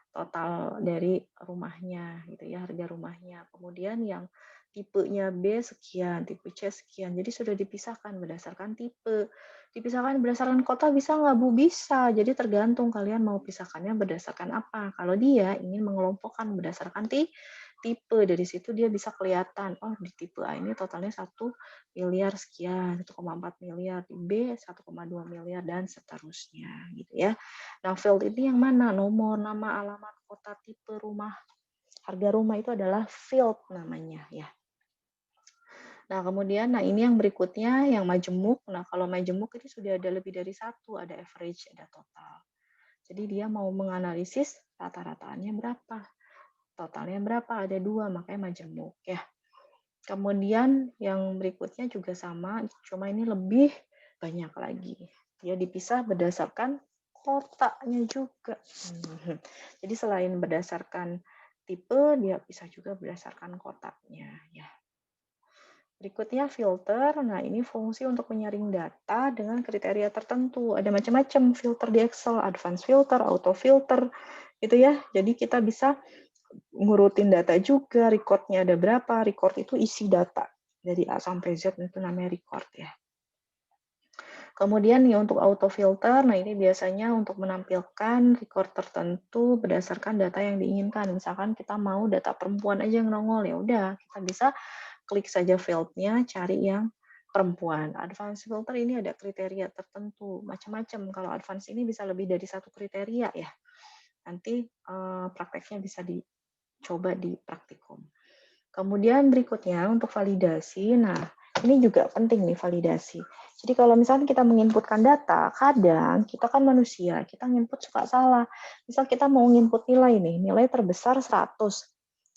total dari rumahnya gitu ya, harga rumahnya. Kemudian yang tipenya B sekian, tipe C sekian. Jadi sudah dipisahkan berdasarkan tipe. Dipisahkan berdasarkan kota bisa nggak Bu? Bisa. Jadi tergantung kalian mau pisahkannya berdasarkan apa. Kalau dia ingin mengelompokkan berdasarkan tipe, dari situ dia bisa kelihatan, oh di tipe A ini totalnya 1 miliar sekian, 1,4 miliar, di B 1,2 miliar, dan seterusnya gitu ya. Nah, field ini yang mana? Nomor, nama, alamat, kota, tipe rumah, harga rumah itu adalah field namanya ya. Nah, kemudian ini yang berikutnya yang majemuk. Nah, kalau majemuk itu sudah ada lebih dari satu, ada average, ada total. Jadi dia mau menganalisis rata-rataannya berapa. Totalnya berapa? Ada 2, makanya majemuk ya. Kemudian yang berikutnya juga sama, cuma ini lebih banyak lagi. Dia dipisah berdasarkan kotanya juga. Jadi selain berdasarkan tipe, dia bisa juga berdasarkan kotanya ya. Berikutnya filter. Nah, ini fungsi untuk menyaring data dengan kriteria tertentu. Ada macam-macam filter di Excel, advanced filter, auto filter, gitu ya. Jadi kita bisa ngurutin data juga, record-nya ada berapa. Record itu isi data dari A sampai Z, itu namanya record ya. Kemudian nih untuk auto filter, nah ini biasanya untuk menampilkan record tertentu berdasarkan data yang diinginkan. Misalkan kita mau data perempuan aja yang nongol, ya udah kita bisa klik saja field-nya, cari yang perempuan. Advanced filter ini ada kriteria tertentu, macam-macam. Kalau advance ini bisa lebih dari satu kriteria ya. Nanti prakteknya bisa dicoba di praktikum. Kemudian berikutnya untuk validasi, nah Ini juga penting nih validasi. Jadi kalau misalnya kita menginputkan data, kadang kita kan manusia, kita nginput suka salah. Misal kita mau nginput nilai nih, nilai terbesar 100.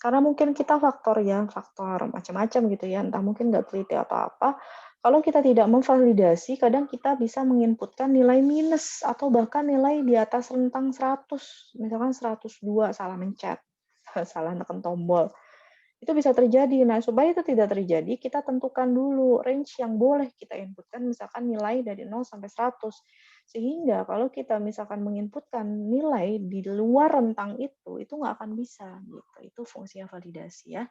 Karena mungkin kita faktor macam-macam gitu ya, entah mungkin nggak teliti atau apa. Kalau kita tidak memvalidasi, kadang kita bisa menginputkan nilai minus atau bahkan nilai di atas rentang 100. Misalkan 102 salah mencet, salah neken tombol. Itu bisa terjadi. Nah, supaya itu tidak terjadi, kita tentukan dulu range yang boleh kita inputkan, misalkan nilai dari 0 sampai 100. Sehingga kalau kita misalkan menginputkan nilai di luar rentang itu nggak akan bisa. Gitu. Itu fungsinya validasi ya.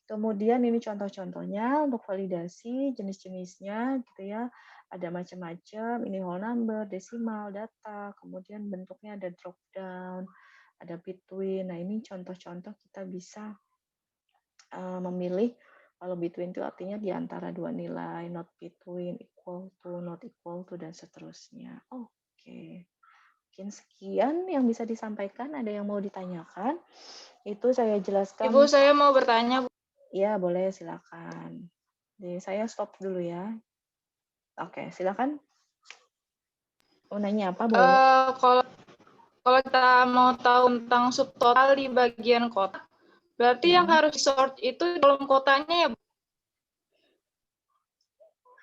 Kemudian ini contoh-contohnya untuk validasi, jenis-jenisnya gitu ya. Ada macam-macam, ini whole number, desimal, data, kemudian bentuknya ada drop down, ada between. Nah, ini contoh-contoh kita bisa memilih kalau between itu artinya di antara dua nilai, not between, equal to, not equal to, dan seterusnya. Oke. Mungkin sekian yang bisa disampaikan. Ada yang mau ditanyakan? Itu saya Ibu, jelaskan. saya mau bertanya, Bu. Ya, boleh, silakan. Jadi saya stop dulu ya. Oke, silakan. Mau nanya apa? Boleh. Kalau kita mau tahu tentang subtotal di bagian kotak, berarti yang harus di-sort itu di kolom kotanya ya, Bu?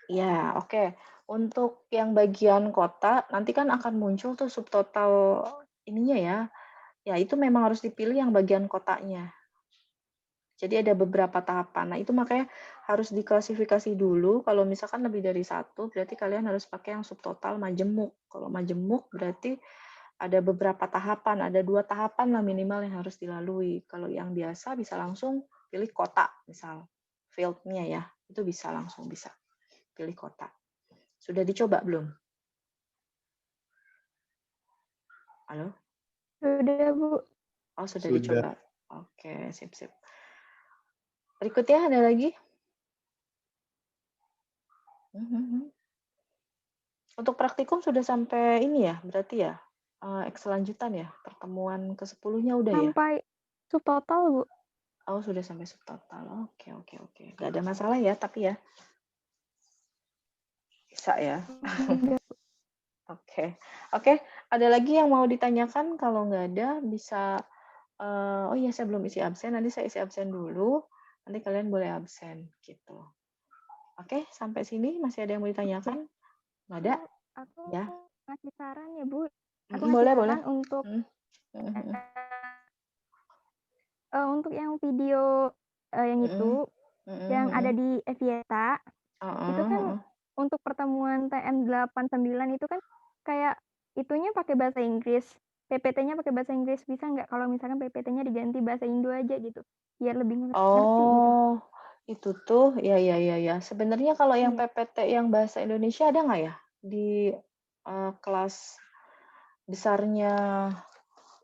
Ya, oke. Untuk yang bagian kota, nanti kan akan muncul tuh subtotal ininya ya. Ya, itu memang harus dipilih yang bagian kotanya. Jadi ada beberapa tahapan. Nah, itu makanya harus diklasifikasi dulu. Kalau misalkan lebih dari satu, berarti kalian harus pakai yang subtotal majemuk. Kalau majemuk berarti ada beberapa tahapan, ada 2 tahapan lah minimal yang harus dilalui. Kalau yang biasa bisa langsung pilih kota, misal field-nya ya, itu bisa langsung bisa pilih kota. Sudah dicoba belum? Halo? Sudah, Bu. Oh, sudah dicoba. Oke, sip-sip. Berikutnya ada lagi? Untuk praktikum sudah sampai ini ya, berarti ya? X lanjutan ya? Pertemuan ke-10-nya udah ya? Sampai subtotal, Bu. Oh, sudah sampai subtotal. Oke. Nggak ada masalah ya, tapi ya? Bisa ya? Enggak. Oke. Ada lagi yang mau ditanyakan? Kalau nggak ada, bisa... oh iya, saya belum isi absen. Nanti saya isi absen dulu. Nanti kalian boleh absen, gitu. Oke, sampai sini masih ada yang mau ditanyakan? Nggak ada? Aku Ya? ngasih saran ya, Bu. Aku Mm, ngasih boleh. saran untuk untuk yang video yang itu, yang ada di Evieta, itu kan untuk pertemuan TM89 itu kan kayak itunya pakai bahasa Inggris, PPT-nya pakai bahasa Inggris, bisa nggak kalau misalkan PPT-nya diganti bahasa Indo aja gitu, biar lebih ngerti gitu. Oh, itu tuh, ya. Sebenarnya kalau yang Iya. PPT yang bahasa Indonesia ada nggak ya di kelas besarnya,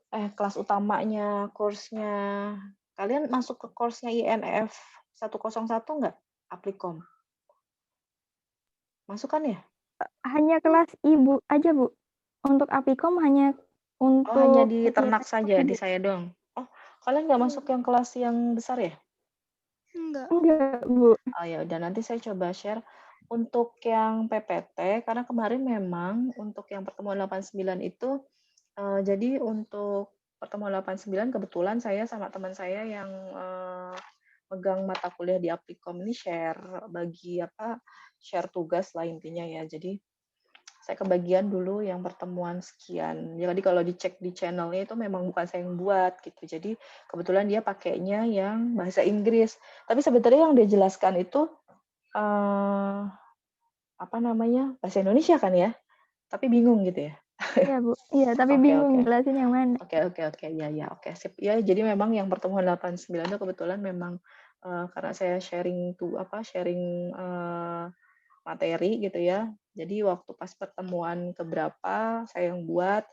kelas utamanya, kursnya? Kalian masuk ke kursnya INF 101 nggak? Applikom? Masuk kan ya? Hanya kelas Ibu aja, Bu. Untuk Apicom hanya Oh, hanya untuk di ternak Evieta saja, di Bu. saya doang. Oh, kalian nggak masuk yang kelas yang besar ya? Enggak, Bu. Oh ya udah, nanti saya coba share untuk yang PPT, karena kemarin memang untuk yang pertemuan 89 itu, jadi untuk pertemuan 89 kebetulan saya sama teman saya yang megang mata kuliah di Applikom ini share tugas lah intinya ya. Jadi saya kebagian dulu yang pertemuan sekian. Jadi kalau dicek di channelnya itu memang bukan saya yang buat gitu. Jadi kebetulan dia pakainya yang bahasa Inggris. Tapi sebenarnya yang dia jelaskan itu bahasa Indonesia kan ya? Tapi bingung gitu ya. Iya, Bu. Iya, tapi bingung jelasin yang mana. Oke. Ya, oke, sip. Ya, jadi memang yang pertemuan 89 itu kebetulan memang karena saya sharing materi gitu ya. Jadi waktu pas pertemuan keberapa saya yang buat,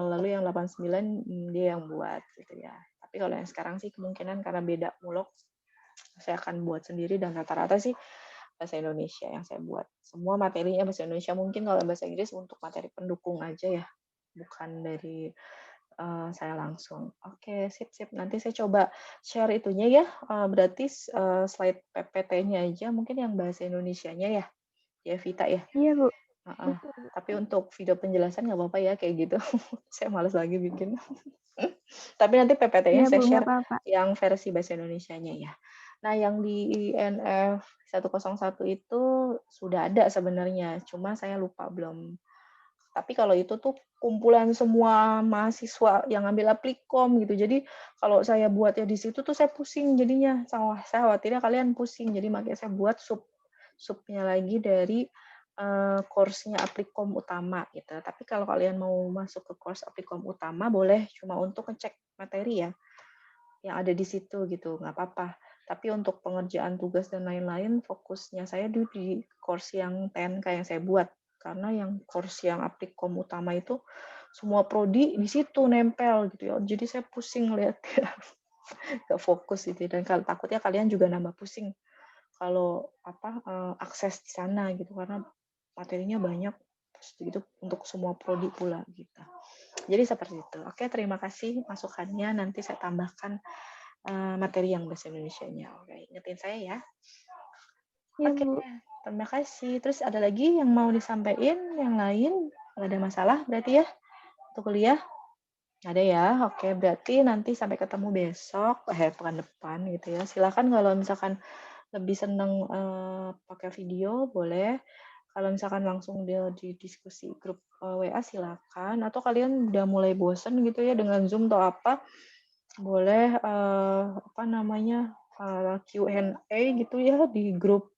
lalu yang 89 dia yang buat gitu ya. Tapi kalau yang sekarang sih kemungkinan karena beda mulok, saya akan buat sendiri dan rata-rata sih bahasa Indonesia yang saya buat. Semua materinya bahasa Indonesia, mungkin kalau bahasa Inggris untuk materi pendukung aja ya, bukan dari saya langsung. Oke, sip. Nanti saya coba share itunya ya, berarti slide PPT-nya aja mungkin yang bahasa Indonesianya ya, ya Vita ya? Iya, Bu. Heeh. Betul, Bu. Tapi untuk video penjelasan nggak apa-apa ya kayak gitu. Saya males lagi bikin. Tapi nanti PPT-nya Iya, saya Bu, nggak share apa-apa. yang versi bahasa Indonesianya ya. Nah, yang di INF 101 itu sudah ada sebenarnya, cuma saya lupa belum. Tapi kalau itu tuh kumpulan semua mahasiswa yang ngambil Aplikom gitu. Jadi kalau saya buatnya di situ tuh saya pusing jadinya. Saya khawatirnya kalian pusing. Jadi makanya saya buat subnya lagi dari course-nya Aplikom utama gitu. Tapi kalau kalian mau masuk ke course Aplikom utama boleh cuma untuk ngecek materi ya yang ada di situ gitu, nggak apa-apa. Tapi untuk pengerjaan tugas dan lain-lain, fokusnya saya di course yang TNK yang saya buat. Karena yang course yang Aplikom utama itu semua prodi di situ nempel gitu ya. Jadi saya pusing lihat ya. Nggak fokus gitu. Dan kalau takutnya kalian juga nambah pusing kalau akses di sana gitu karena materinya banyak gitu untuk semua prodi pula gitu. Jadi seperti itu. Oke, terima kasih masukannya. Nanti saya tambahkan materi yang bahasa Indonesianya. Oke, ingetin saya ya. Iya, Oke, Bu. terima kasih. Terus ada lagi yang mau disampaikan yang lain? Nggak ada masalah berarti ya untuk kuliah? Nggak ada ya. Oke, berarti nanti sampai ketemu besok, pekan depan gitu ya. Silakan kalau misalkan lebih seneng pakai video boleh. Kalau misalkan langsung di diskusi grup WA silakan. Atau kalian udah mulai bosen gitu ya dengan Zoom atau apa, boleh Q&A gitu ya di grup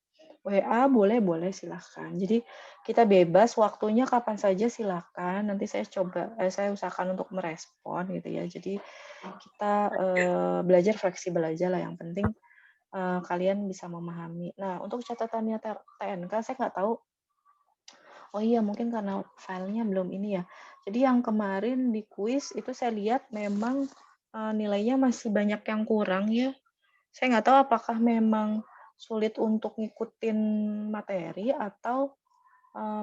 WA boleh silahkan. Jadi kita bebas waktunya kapan saja silahkan. Nanti saya usahakan untuk merespon gitu ya. Jadi kita belajar fleksibel aja lah. Yang penting kalian bisa memahami. Nah untuk catatannya TNK saya nggak tahu. Oh iya mungkin karena filenya belum ini ya. Jadi yang kemarin di kuis itu saya lihat memang nilainya masih banyak yang kurang ya. Saya nggak tahu apakah memang sulit untuk ngikutin materi atau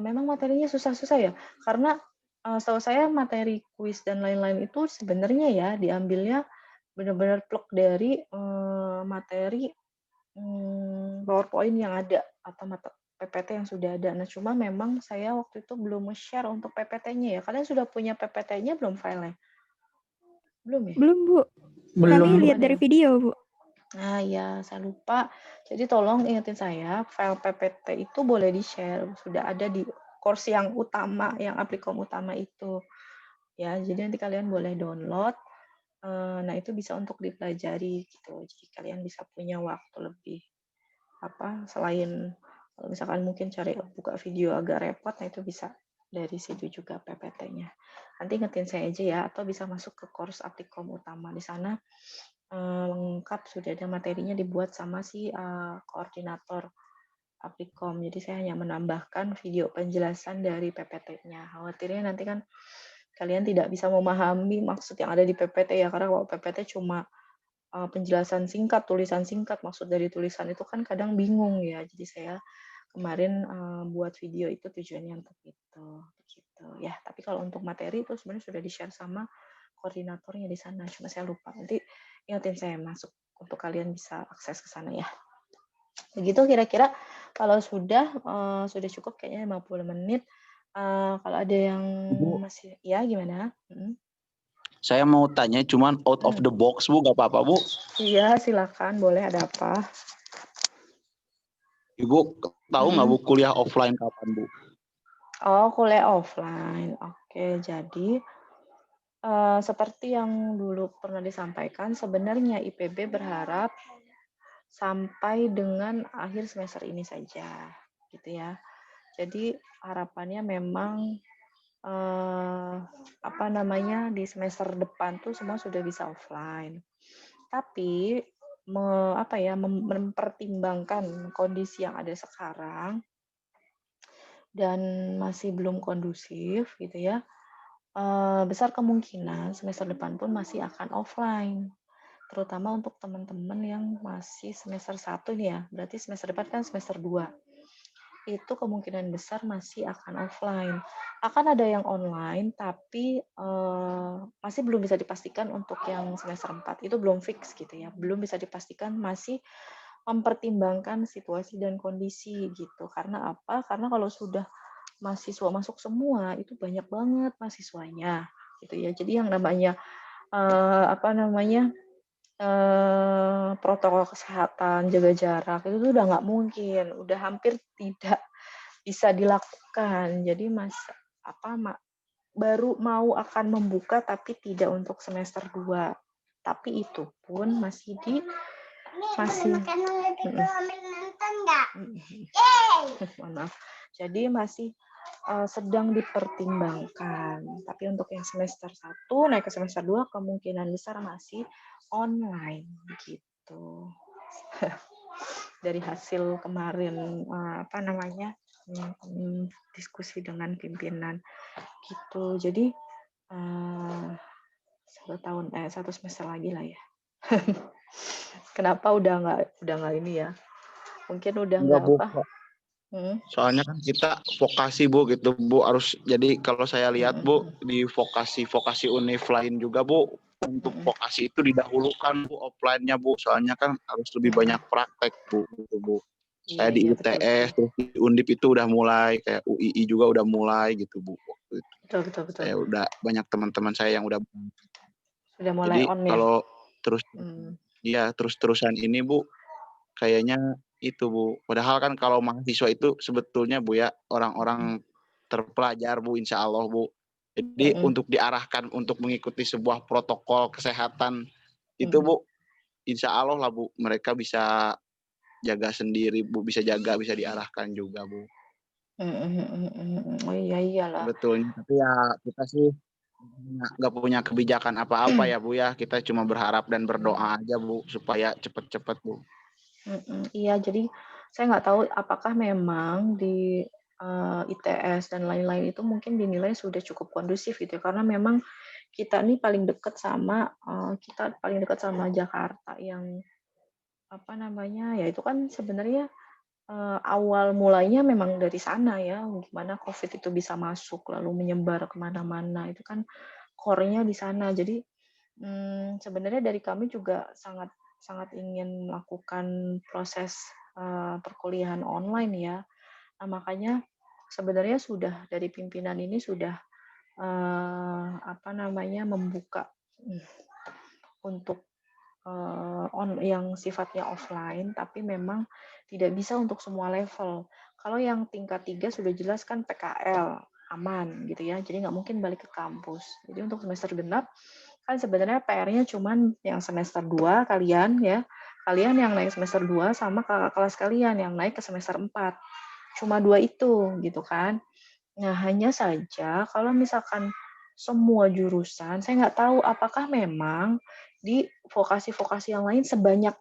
memang materinya susah-susah ya. Karena setahu saya materi kuis dan lain-lain itu sebenarnya ya diambilnya benar-benar plek dari materi PowerPoint yang ada atau PPT yang sudah ada. Nah, cuma memang saya waktu itu belum share untuk PPT-nya ya. Kalian sudah punya PPT-nya belum filenya? Belum ya? Belum, Bu. Belum. Kami lihat Ada dari ya? video, Bu. Nah, ya, saya lupa. Jadi tolong ingetin saya, file PPT itu boleh di-share. Sudah ada di course yang utama, yang Aplikom utama itu. Ya, jadi nanti kalian boleh download. Nah, itu bisa untuk dipelajari gitu. Jadi kalian bisa punya waktu lebih. Selain kalau misalkan mungkin cari buka video agak repot, nah itu bisa dari situ juga PPT-nya. Nanti ingetin saya aja ya, atau bisa masuk ke course Aplikom utama. Di sana lengkap sudah ada materinya dibuat sama si koordinator Aplikom. Jadi saya hanya menambahkan video penjelasan dari PPT-nya. Khawatirnya nanti kan kalian tidak bisa memahami maksud yang ada di PPT ya, karena kalau PPT cuma penjelasan singkat, tulisan singkat, maksud dari tulisan itu kan kadang bingung ya. Jadi saya kemarin buat video itu tujuannya untuk itu, gitu ya. Tapi kalau untuk materi itu sebenarnya sudah di-share sama koordinatornya di sana, cuma saya lupa. Nanti ingatin saya masuk untuk kalian bisa akses ke sana ya. Begitu kira-kira kalau sudah cukup kayaknya 50 menit. Kalau ada yang masih ya gimana? Saya mau tanya cuman out of the box, Bu, gak apa-apa, Bu? Iya, silakan. Boleh, ada apa? Ibu tahu nggak, Bu, kuliah offline kapan, Bu? Oh, kuliah offline. Oke, jadi seperti yang dulu pernah disampaikan, sebenarnya IPB berharap sampai dengan akhir semester ini saja, gitu ya. Jadi harapannya memang di semester depan tuh semua sudah bisa offline. Tapi mempertimbangkan kondisi yang ada sekarang dan masih belum kondusif gitu ya. Besar kemungkinan semester depan pun masih akan offline. Terutama untuk teman-teman yang masih semester 1 nih ya. Berarti semester depan kan semester 2. itu kemungkinan besar masih akan offline. Akan ada yang online, tapi masih belum bisa dipastikan untuk yang semester 4. Itu belum fix gitu ya. Belum bisa dipastikan, masih mempertimbangkan situasi dan kondisi gitu. Karena apa? Karena kalau sudah mahasiswa masuk semua, itu banyak banget mahasiswanya gitu ya. Jadi yang namanya protokol kesehatan, jaga jarak, itu tuh udah nggak mungkin, udah hampir tidak bisa dilakukan. Jadi baru mau akan membuka tapi tidak untuk semester 2. Tapi itu pun masih mohon maaf. Jadi masih sedang dipertimbangkan. Tapi untuk yang semester 1 naik ke semester 2 kemungkinan besar masih online gitu. Dari hasil kemarin diskusi dengan pimpinan gitu. Jadi 1 semester lagi lah ya. Kenapa udah nggak ini ya? Mungkin udah Enggak, nggak Bu. apa? Soalnya kan kita vokasi, Bu, gitu, Bu. Harus, jadi kalau saya lihat, Bu, di vokasi univ lain juga, Bu, untuk vokasi itu didahulukan, Bu, offline-nya, Bu. Soalnya kan harus lebih banyak praktek, Bu, gitu, Bu. Saya di Iya, UTS, terus di Undip itu udah mulai, kayak UII juga udah mulai gitu, Bu. Waktu itu. Betul. Saya udah banyak teman-teman saya yang udah. Sudah mulai Jadi on ya. kalau terus-terusan ini, Bu, kayaknya itu, Bu. Padahal kan kalau mahasiswa itu sebetulnya, Bu, ya, orang-orang terpelajar, Bu, insya Allah, Bu. Jadi untuk diarahkan untuk mengikuti sebuah protokol kesehatan itu, Bu, insya Allah lah, Bu, mereka bisa jaga sendiri, Bu, bisa diarahkan juga, Bu. Oh iya, iyalah. Sebetulnya, tapi ya kita sih nggak punya kebijakan apa-apa ya, Bu, ya. Kita cuma berharap dan berdoa aja, Bu, supaya cepet-cepet, Bu. Iya, jadi saya nggak tahu apakah memang di ITS dan lain-lain itu mungkin dinilai sudah cukup kondusif gitu ya, karena memang kita paling dekat sama Jakarta yang ya itu kan sebenarnya awal mulainya memang dari sana ya, gimana COVID itu bisa masuk lalu menyebar kemana-mana, itu kan core-nya di sana. Jadi sebenarnya dari kami juga sangat ingin melakukan proses perkuliahan online ya. Nah, makanya sebenarnya sudah dari pimpinan ini sudah membuka untuk yang sifatnya offline, tapi memang tidak bisa untuk semua level. Kalau yang tingkat 3 sudah jelas kan PKL, aman gitu ya, jadi nggak mungkin balik ke kampus. Jadi untuk semester genap, kan sebenarnya PR-nya cuman yang semester 2 kalian ya, kalian yang naik semester 2 sama kakak kelas kalian yang naik ke semester 4. Cuma 2 itu gitu kan. Nah, hanya saja kalau misalkan semua jurusan, saya nggak tahu apakah memang di vokasi-vokasi yang lain sebanyak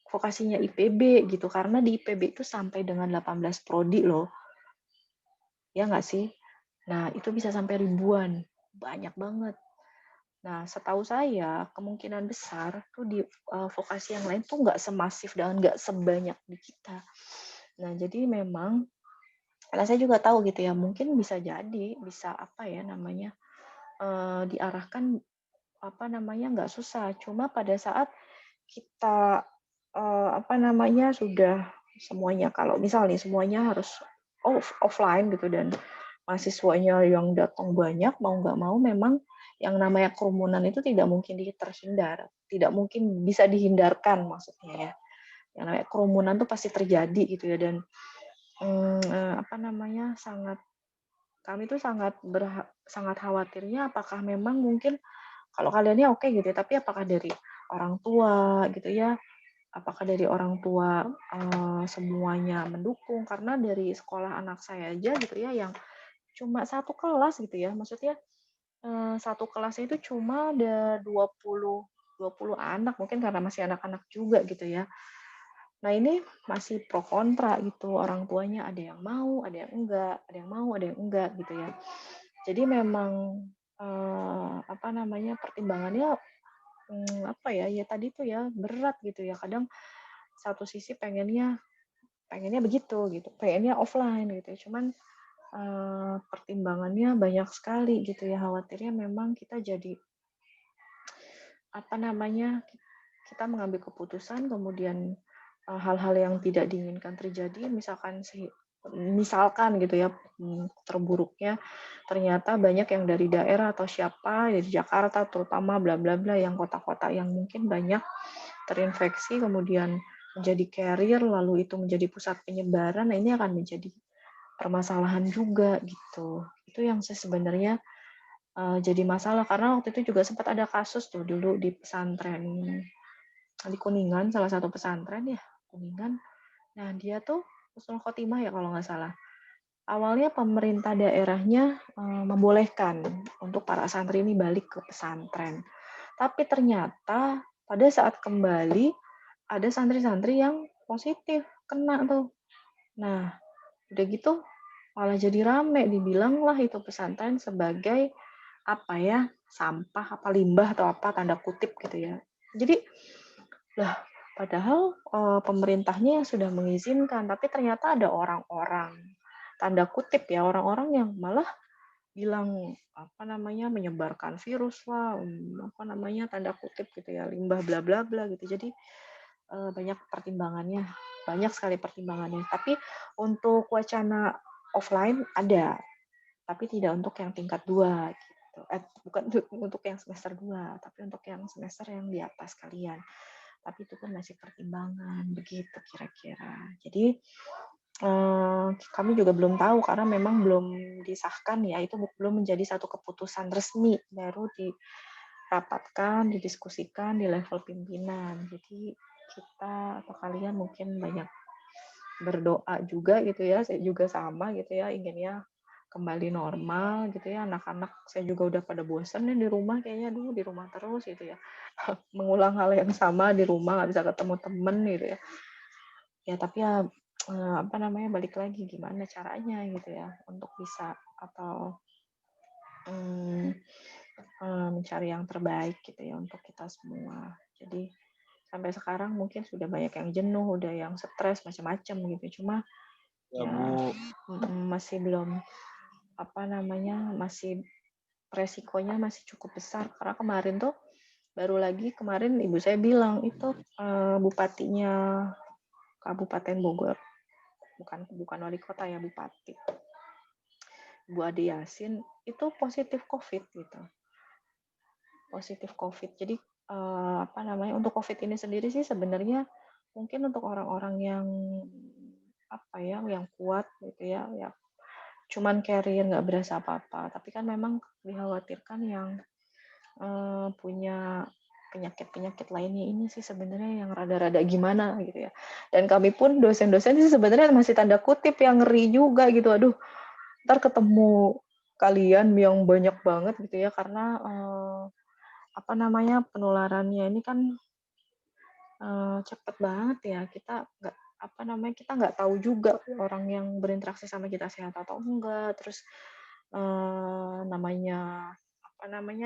vokasinya IPB gitu, karena di IPB itu sampai dengan 18 prodi loh. Ya nggak sih? Nah, itu bisa sampai ribuan, banyak banget. Nah, setahu saya kemungkinan besar tuh di vokasi yang lain tuh nggak semasif dan nggak sebanyak di kita. Nah, jadi memang karena saya juga tahu gitu ya, mungkin bisa jadi, bisa diarahkan nggak susah. Cuma pada saat kita sudah semuanya, kalau misalnya semuanya harus offline gitu dan mahasiswanya yang datang banyak, mau nggak mau memang yang namanya kerumunan itu tidak mungkin terhindar, tidak mungkin bisa dihindarkan maksudnya ya. Yang namanya kerumunan tuh pasti terjadi gitu ya, dan kami tuh sangat khawatirnya apakah memang mungkin kalau kaliannya oke gitu ya, tapi apakah dari orang tua gitu ya, apakah dari orang tua semuanya mendukung, karena dari sekolah anak saya aja gitu ya yang cuma satu kelas gitu ya, maksudnya satu kelasnya itu cuma ada 20 anak, mungkin karena masih anak-anak juga gitu ya. Nah, ini masih pro kontra gitu, orang tuanya ada yang mau, ada yang enggak, ada yang mau, ada yang enggak gitu ya. Jadi memang pertimbangannya ya tadi tuh ya berat gitu ya. Kadang satu sisi pengennya pengennya begitu gitu, pengennya offline gitu. Cuman pertimbangannya banyak sekali gitu ya, khawatirnya memang kita jadi kita mengambil keputusan kemudian hal-hal yang tidak diinginkan terjadi, misalkan gitu ya, terburuknya ternyata banyak yang dari daerah atau siapa dari Jakarta terutama bla bla bla yang kota-kota yang mungkin banyak terinfeksi kemudian menjadi carrier lalu itu menjadi pusat penyebaran. Nah, ini akan menjadi permasalahan juga gitu. Itu yang sebenarnya jadi masalah karena waktu itu juga sempat ada kasus tuh dulu di pesantren di Kuningan, salah satu pesantren ya Kuningan. Nah dia tuh Husnul Khotimah ya kalau nggak salah. Awalnya pemerintah daerahnya membolehkan untuk para santri ini balik ke pesantren. Tapi ternyata pada saat kembali ada santri-santri yang positif kena tuh. Nah udah gitu malah jadi rame, dibilang lah itu pesantren sebagai sampah, limbah atau tanda kutip gitu ya. Jadi, lah padahal pemerintahnya yang sudah mengizinkan, tapi ternyata ada orang-orang, tanda kutip ya, orang-orang yang malah bilang, menyebarkan virus lah, tanda kutip gitu ya, limbah bla bla bla gitu. Jadi, banyak pertimbangannya, banyak sekali pertimbangannya. Tapi untuk wacana offline ada, tapi tidak untuk yang tingkat 2 gitu. Bukan untuk yang semester 2, tapi untuk yang semester yang di atas kalian. Tapi itu kan masih pertimbangan, begitu kira-kira. Jadi kami juga belum tahu karena memang belum disahkan ya, itu belum menjadi satu keputusan resmi, baru dirapatkan, didiskusikan di level pimpinan. Jadi kita atau kalian mungkin banyak berdoa juga gitu ya, saya juga sama gitu ya, inginnya kembali normal gitu ya, anak-anak saya juga udah pada bosan nih di rumah kayaknya, di rumah terus gitu ya, mengulang hal yang sama di rumah, nggak bisa ketemu temen gitu ya. Ya tapi ya balik lagi gimana caranya gitu ya untuk bisa atau mencari yang terbaik gitu ya untuk kita semua. Jadi sampai sekarang mungkin sudah banyak yang jenuh, udah yang stres macam-macam gitu. Cuma Ya, ya Bu. masih belum masih resikonya masih cukup besar karena kemarin ibu saya bilang itu bupatinya Kabupaten Bogor, bukan wali kota ya, bupati, Bu Ade Yasin itu positif COVID gitu. Positif COVID. Jadi untuk COVID ini sendiri sih sebenarnya mungkin untuk orang-orang yang yang kuat gitu ya, cuman carrier nggak berasa apa-apa. Tapi kan memang dikhawatirkan yang punya penyakit-penyakit lainnya ini sih sebenarnya yang rada-rada gimana gitu ya. Dan kami pun dosen-dosen sih sebenarnya masih tanda kutip yang ngeri juga gitu. Aduh, ntar ketemu kalian yang banyak banget gitu ya karena penularannya ini kan cepet banget ya. Kita nggak tahu juga orang yang berinteraksi sama kita sehat atau enggak. Terus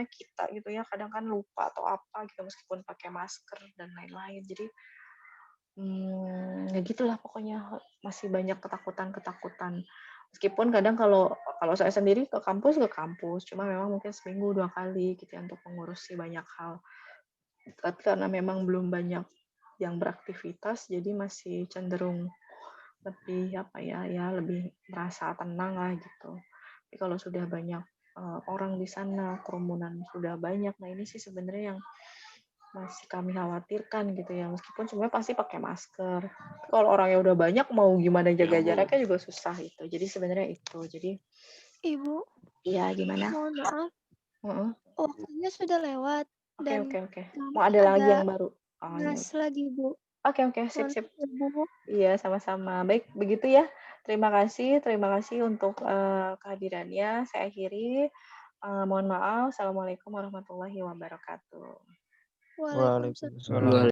kita gitu ya kadang kan lupa atau apa gitu meskipun pakai masker dan lain-lain. Jadi ya gitulah pokoknya masih banyak ketakutan. Meskipun kadang kalau saya sendiri ke kampus, cuma memang mungkin seminggu 2 kali gitu ya untuk mengurusi banyak hal. Tapi karena memang belum banyak yang beraktivitas, jadi masih cenderung lebih lebih merasa tenang lah gitu. Tapi kalau sudah banyak orang di sana, kerumunan sudah banyak, nah ini sih sebenarnya yang masih kami khawatirkan gitu ya, meskipun sebenarnya pasti pakai masker. Tapi kalau orangnya udah banyak, mau gimana jaga jaraknya juga susah itu. Jadi sebenarnya itu. Jadi Ibu, iya gimana? mohon maaf, waktunya sudah lewat Oke. dan Mau kami ada lagi yang agak baru? Oh, ya. panas lagi, Bu. Oke, Mohon sip. maaf, Bu. Iya, sama-sama. Baik, begitu ya. Terima kasih untuk kehadirannya. Saya akhiri. Mohon maaf. Assalamualaikum warahmatullahi wabarakatuh. Waalaikumsalam. Waalaikumsalam.